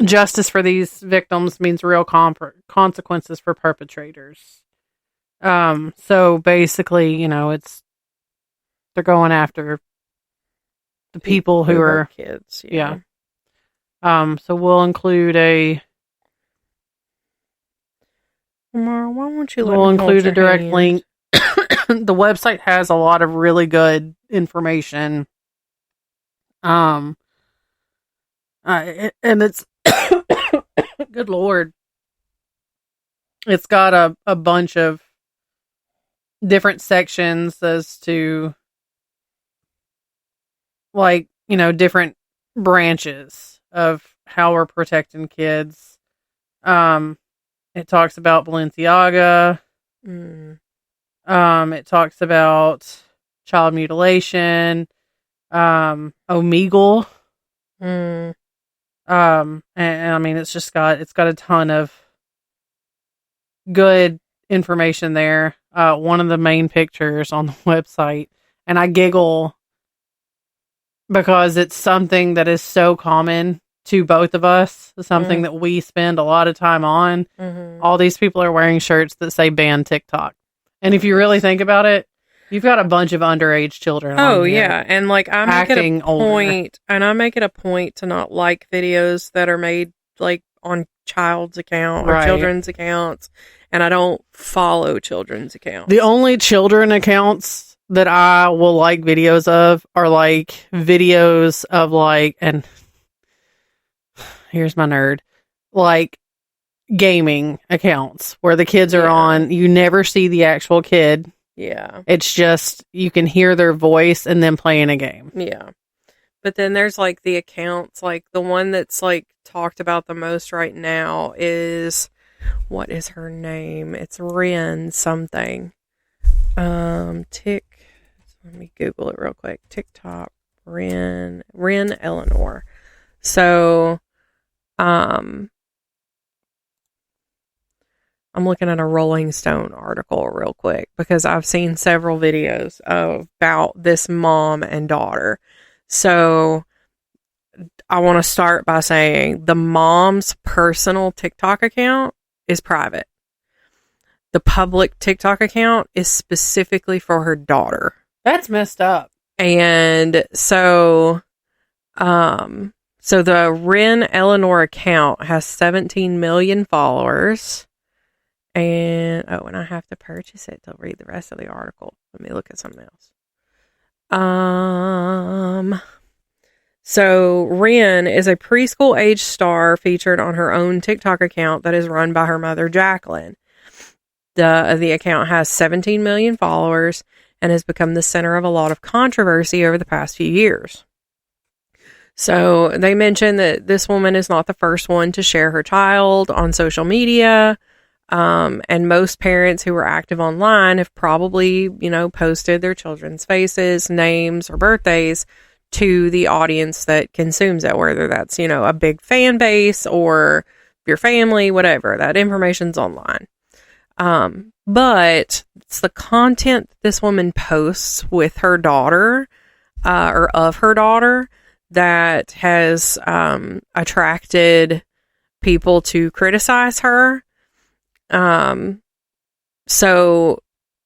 Justice for these victims means real consequences for perpetrators. So basically, they're going after the people who are kids. Yeah. So we'll include a direct link. The website has a lot of really good information. And it's good Lord. It's got a bunch of different sections as to different branches of how we're protecting kids. It talks about Balenciaga. It talks about child mutilation, Omegle. And I mean, it's got a ton of good information there. One of the main pictures on the website, and I giggle because it's something that is so common to both of us, something that we spend a lot of time on. All these people are wearing shirts that say ban TikTok. And if you really think about it, you've got a bunch of underage children. Oh, yeah. And like I make it a point to not like videos that are made like on child's account or children's accounts. And I don't follow children's accounts. The only children accounts that I will like videos of are like videos of like, and here's my nerd, like gaming accounts where the kids are on. You never see the actual kid. Yeah. It's just, you can hear their voice and then playing a game. Yeah. But then there's like the accounts, like the one that's like talked about the most right now is, what is her name? It's Ren something. Let me Google it real quick. TikTok, Ren Eleanor. So, I'm looking at a Rolling Stone article real quick because I've seen several videos about this mom and daughter. So I want to start by saying the mom's personal TikTok account is private. The public TikTok account is specifically for her daughter. That's messed up. And so the Ren Eleanor account has 17 million followers. And I have to purchase it to read the rest of the article. Let me look at something else. So Ren is a preschool age star featured on her own TikTok account that is run by her mother, Jacqueline. The account has 17 million followers and has become the center of a lot of controversy over the past few years. So they mentioned that this woman is not the first one to share her child on social media. And most parents who are active online have probably, posted their children's faces, names, or birthdays to the audience that consumes it, whether that's, a big fan base or your family, whatever. That information's online. But it's the content this woman posts with her daughter, or of her daughter, that has attracted people to criticize her. So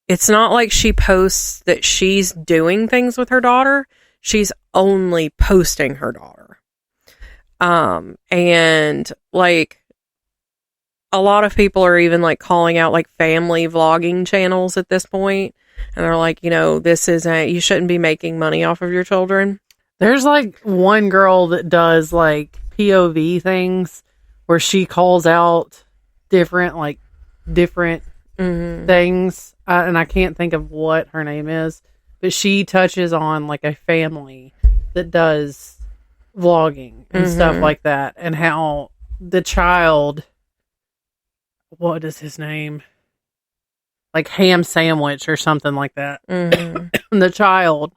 it's not like she posts that she's doing things with her daughter. She's only posting her daughter. And like a lot of people are even like calling out like family vlogging channels at this point. And they're like, you shouldn't be making money off of your children. There's like one girl that does like POV things where she calls out different things. And I can't think of what her name is, but she touches on like a family that does vlogging and stuff like that, and how the child, what is his name? Like Ham Sandwich or something like that. The child,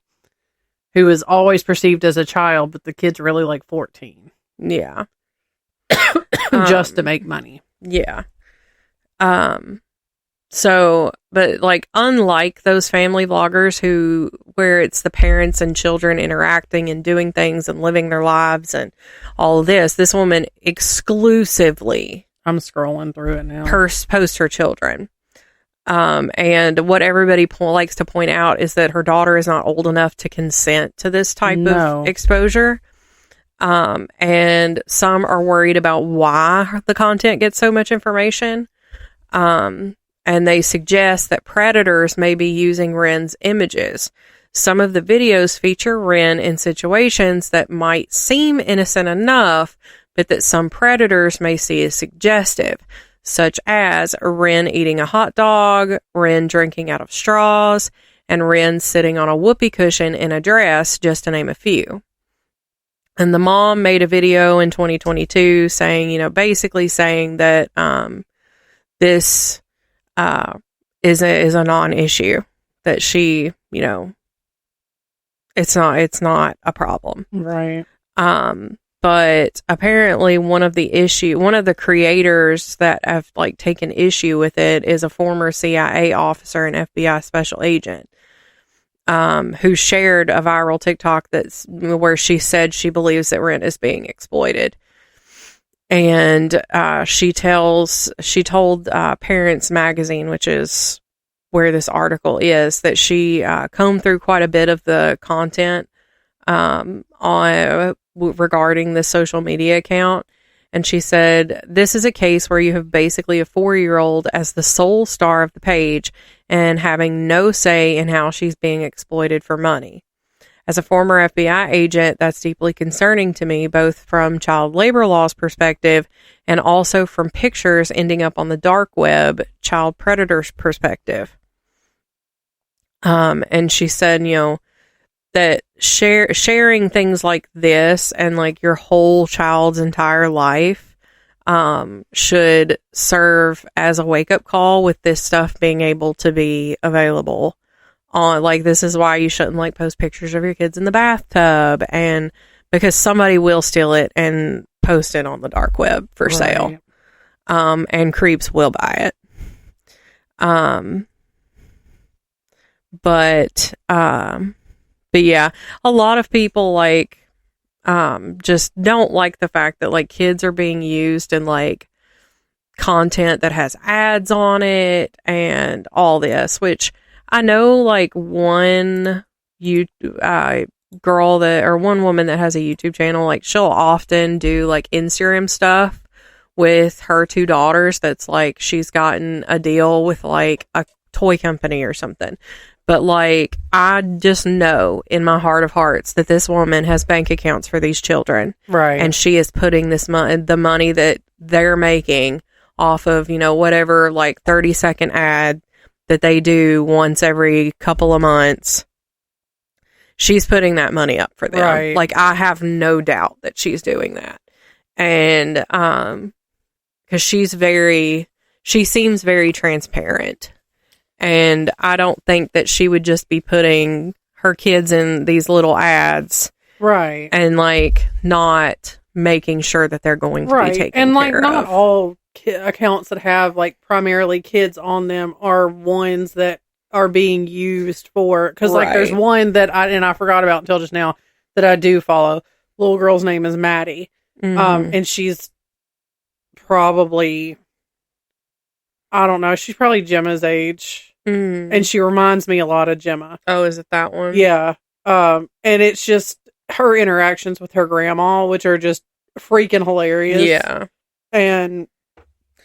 who is always perceived as a child, but the kid's really like 14. Yeah. Just to make money. Yeah. So, but like, unlike those family vloggers where it's the parents and children interacting and doing things and living their lives and all of this woman exclusively, I'm scrolling through it now, posts her children. And what everybody likes to point out is that her daughter is not old enough to consent to this type of exposure. And some are worried about why the content gets so much information. And they suggest that predators may be using Ren's images. Some of the videos feature Ren in situations that might seem innocent enough, but that some predators may see as suggestive, such as Ren eating a hot dog, Ren drinking out of straws, and Ren sitting on a whoopee cushion in a dress, just to name a few. And the mom made a video in 2022 saying, basically saying that this is a non-issue, that she, it's not a problem. Right. But apparently one of the creators that have like taken issue with it is a former CIA officer and FBI special agent, who shared a viral TikTok where she said she believes that Ren is being exploited. And she told Parents Magazine, which is where this article is, that she combed through quite a bit of the content regarding the social media account. And she said, this is a case where you have basically a 4-year-old as the sole star of the page and having no say in how she's being exploited for money. As a former FBI agent, that's deeply concerning to me, both from child labor laws perspective and also from pictures ending up on the dark web, child predators perspective. And she said, that sharing things like this and like your whole child's entire life should serve as a wake-up call with this stuff being able to be available on, like, this is why you shouldn't like post pictures of your kids in the bathtub, and because somebody will steal it and post it on the dark web for sale, and creeps will buy it. But yeah, a lot of people like just don't like the fact that like kids are being used in like content that has ads on it and all this, which I know like one girl that, or one woman that has a YouTube channel, like she'll often do like Instagram stuff with her 2 daughters. That's like she's gotten a deal with like a toy company or something. But like, I just know in my heart of hearts that this woman has bank accounts for these children. Right. And she is putting this the money that they're making off of, you know, whatever like 30-second ad that they do once every couple of months. She's putting that money up for them. Right. Like, I have no doubt that she's doing that. And, 'cause she seems very transparent. And I don't think that she would just be putting her kids in these little ads. Right. And, like, not making sure that they're going to be taken care of. And, like, not all accounts that have, like, primarily kids on them are ones that are being used for. Because, like, there's one that I forgot about until just now that I do follow. Little girl's name is Maddie. Mm-hmm. And she's probably, I don't know, she's probably Gemma's age. And she reminds me a lot of Gemma. Oh, is it that one? Yeah. And it's just her interactions with her grandma, which are just freaking hilarious. Yeah. And,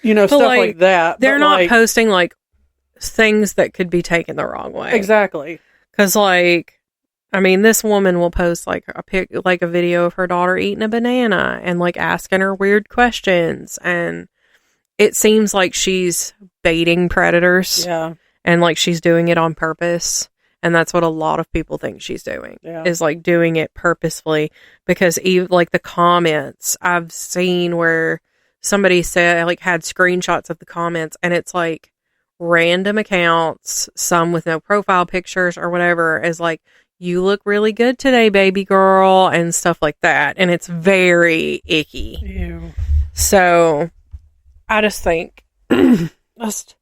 you know, stuff like that. They're not posting, like, things that could be taken the wrong way. Exactly. Because, like, I mean, this woman will post, like, a video of her daughter eating a banana and, like, asking her weird questions. And it seems like she's baiting predators. Yeah. And, like, she's doing it on purpose. And that's what a lot of people think she's doing. Yeah. Is, like, doing it purposefully. Because, even, like, the comments I've seen where somebody said, like, had screenshots of the comments. And it's, like, random accounts, some with no profile pictures or whatever, is, like, you look really good today, baby girl, and stuff like that. And it's very icky. Ew. So, I just think, just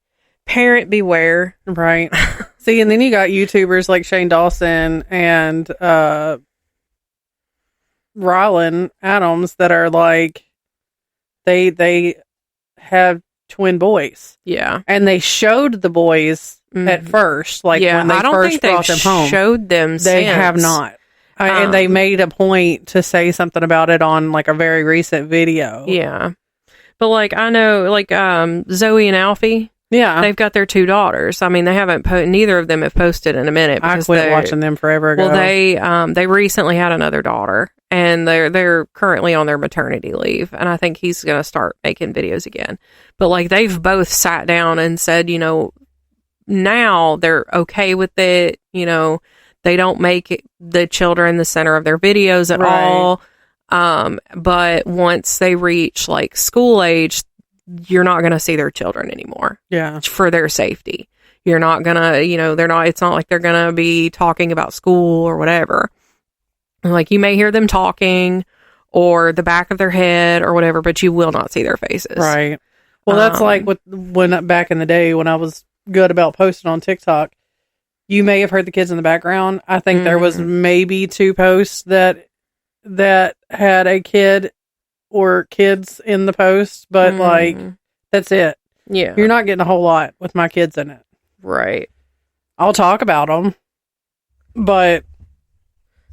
parent beware. Right. See, and then you got YouTubers like Shane Dawson and Rylan Adams that are like, they have twin boys. Yeah. And they showed the boys at first, like when they first brought them home. Showed them They since. have not. And they made a point to say something about it on like a very recent video. Yeah. But like, I know, like, Zoe and Alfie. Yeah. They've got their 2 daughters. I mean, they haven't neither of them have posted in a minute. I quit watching them forever ago. Well, they recently had another daughter, and they're currently on their maternity leave, and I think he's going to start making videos again. But like, they've both sat down and said, you know, now they're okay with it. You know, they don't make the children the center of their videos at all. But once they reach like school age, you're not going to see their children anymore. Yeah. For their safety. You're not going to, you know, it's not like they're going to be talking about school or whatever. Like, you may hear them talking or the back of their head or whatever, but you will not see their faces. Right. Well, that's like when back in the day when I was good about posting on TikTok, you may have heard the kids in the background. I think there was maybe 2 posts that had a kid or kids in the post, but like, that's it. Yeah. You're not getting a whole lot with my kids in it. Right. I'll talk about them, but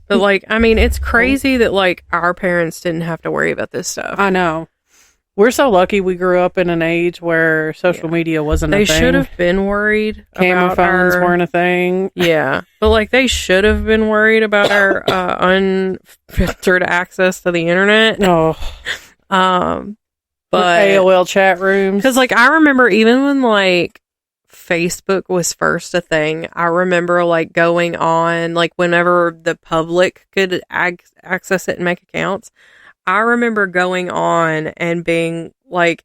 like, I mean, it's crazy that like our parents didn't have to worry about this stuff. I know. We're so lucky we grew up in an age where social media wasn't a thing. They should have been worried Camera phones weren't a thing. Yeah. But like, they should have been worried about our unfiltered access to the internet. Oh. But AOL chat rooms. Because like, I remember even when like Facebook was first a thing, I remember like going on, like whenever the public could access it and make accounts, I remember going on and being like,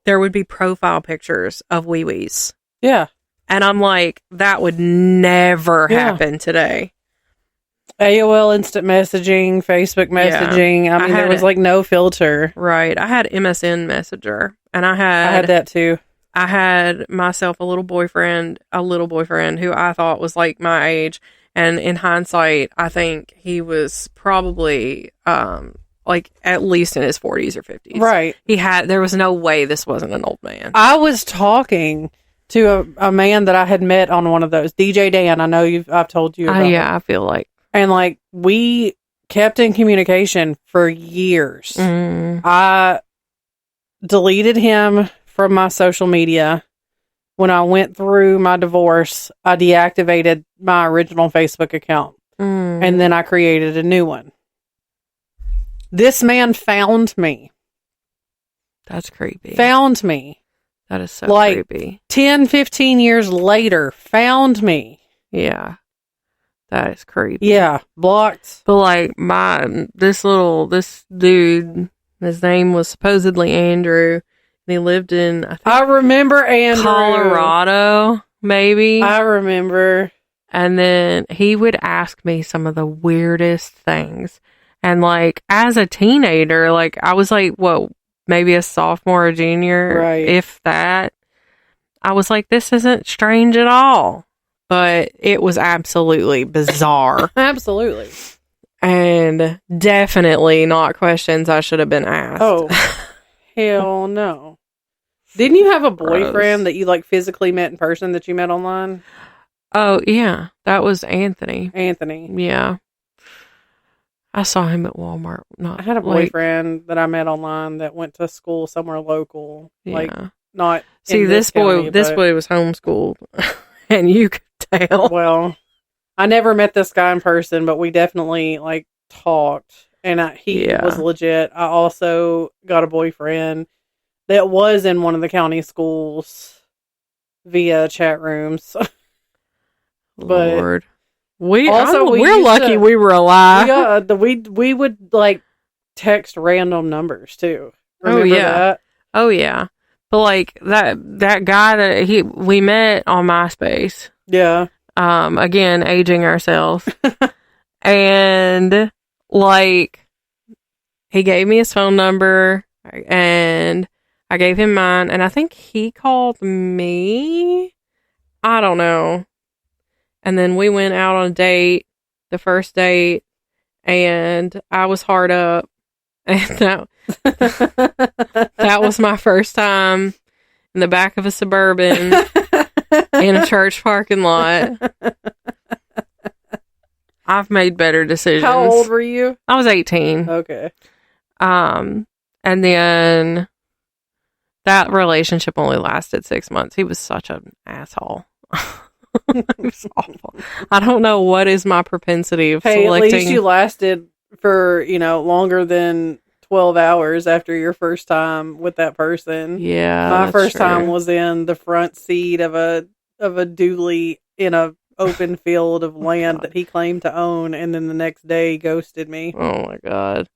there would be profile pictures of wee-wees. Yeah. And I'm like, that would never happen today. AOL instant messaging, Facebook messaging. Yeah. I mean, there was like no filter. Right. I had MSN Messenger, and I had that too. I had myself a little boyfriend who I thought was like my age. And in hindsight, I think he was probably like at least in his 40s or 50s. Right. There was no way this wasn't an old man. I was talking to a man that I had met on one of those, DJ Dan. I know I've told you about yeah, I feel like. And like we kept in communication for years. I deleted him from my social media. When I went through my divorce, I deactivated my original Facebook account. And then I created a new one. This man found me. That's creepy. Found me. That is so like, creepy. 10, 15 years later, found me. Yeah. That is creepy. Yeah. Blocked. But like this dude, his name was supposedly Andrew, and he lived in, I remember Andrew. Colorado, maybe. I remember. And then he would ask me some of the weirdest things. And like, as a teenager, like I was like, what, maybe a sophomore or junior, right? If that. I was like, this isn't strange at all. But it was absolutely bizarre. Absolutely. And definitely not questions I should have been asked. Oh, hell no. Didn't you have a boyfriend that you like physically met in person that you met online? Oh, yeah. That was Anthony. Yeah. I saw him at Walmart. I had a boyfriend that I met online that went to school somewhere local. Yeah. Like, not See, this boy was homeschooled. And you could tell. Well, I never met this guy in person, but we definitely like talked, and he was legit. I also got a boyfriend that was in one of the county schools via chat rooms. Lord, we're lucky we were alive. We would like text random numbers too. Remember that? Oh yeah. But like that guy that we met on MySpace. Yeah. Again, aging ourselves. And like he gave me his phone number and I gave him mine, and I think he called me. I don't know. And then we went out on a date, the first date, and I was hard up. And that was my first time in the back of a Suburban in a church parking lot. I've made better decisions. How old were you? I was 18. Okay. And then that relationship only lasted 6 months. He was such an asshole. It was awful. I don't know what is my propensity of selecting. At least you lasted for, longer than 12 hours after your first time with that person. Yeah. My first time was in the front seat of a dually in a open field of land that he claimed to own, and then the next day he ghosted me. Oh my God.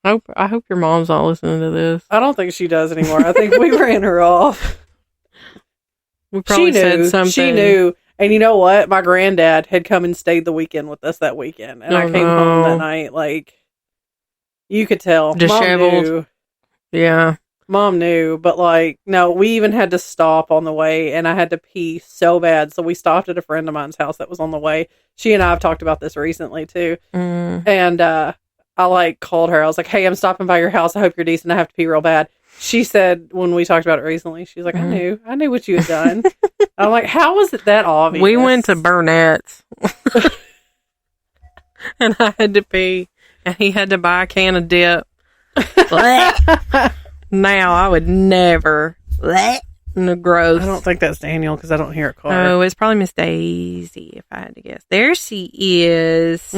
I hope your mom's not listening to this. I don't think she does anymore. I think we ran her off. We probably said something. She knew. And you know what? My granddad had come and stayed the weekend with us that weekend. And I came home that night, like, you could tell. Disheveled. Mom knew. Yeah. Mom knew. But, like, no, we even had to stop on the way. And I had to pee so bad. So we stopped at a friend of mine's house that was on the way. She and I have talked about this recently, too. And I, like, called her. I was like, hey, I'm stopping by your house. I hope you're decent. I have to pee real bad. She said when we talked about it recently, she's like, I knew what you had done. I'm like, how was it that obvious? We went to Burnett's and I had to pee and he had to buy a can of dip. Now I would never. No, gross. I don't think that's Daniel because I don't hear a car. Oh, it's probably Miss Daisy if I had to guess. There she is.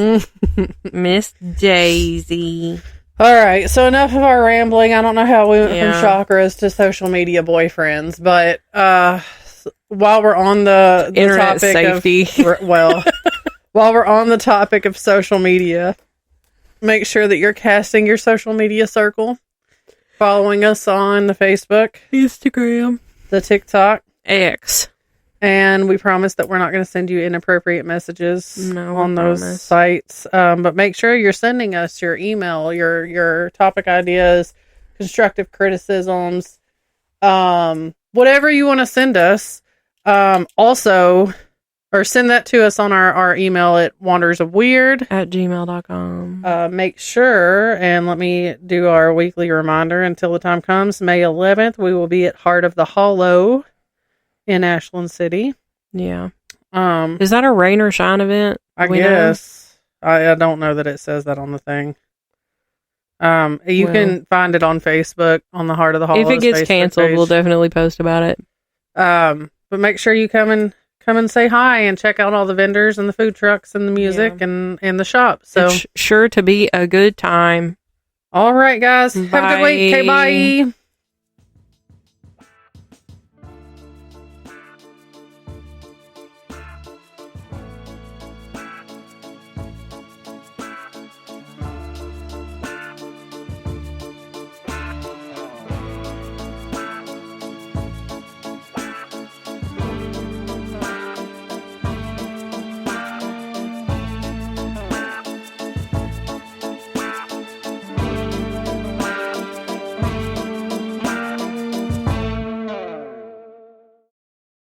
Miss Daisy. All right, so enough of our rambling. I don't know how we went Yeah. from chakras to social media boyfriends, but while we're on the Internet topic safety. while we're on the topic of social media, make sure that you're casting your social media circle, following us on the Facebook, Instagram, the TikTok, X. and we promise that we're not going to send you inappropriate messages on those sites. But make sure you're sending us your email, your topic ideas, constructive criticisms, whatever you want to send us. Also, or send that to us on our email at wandersofweird@gmail.com. Make sure, and let me do our weekly reminder until the time comes. May 11th, we will be at Heart of the Hollow in Ashland City. Yeah. Is that a rain or shine event? I guess. I don't know that it says that on the thing. You can find it on Facebook on the Heart of the Hollow. If it gets canceled, we'll definitely post about it. But make sure you come and say hi and check out all the vendors and the food trucks and the music and the shop. So it's sure to be a good time. All right, guys. Have a good week. Okay, bye.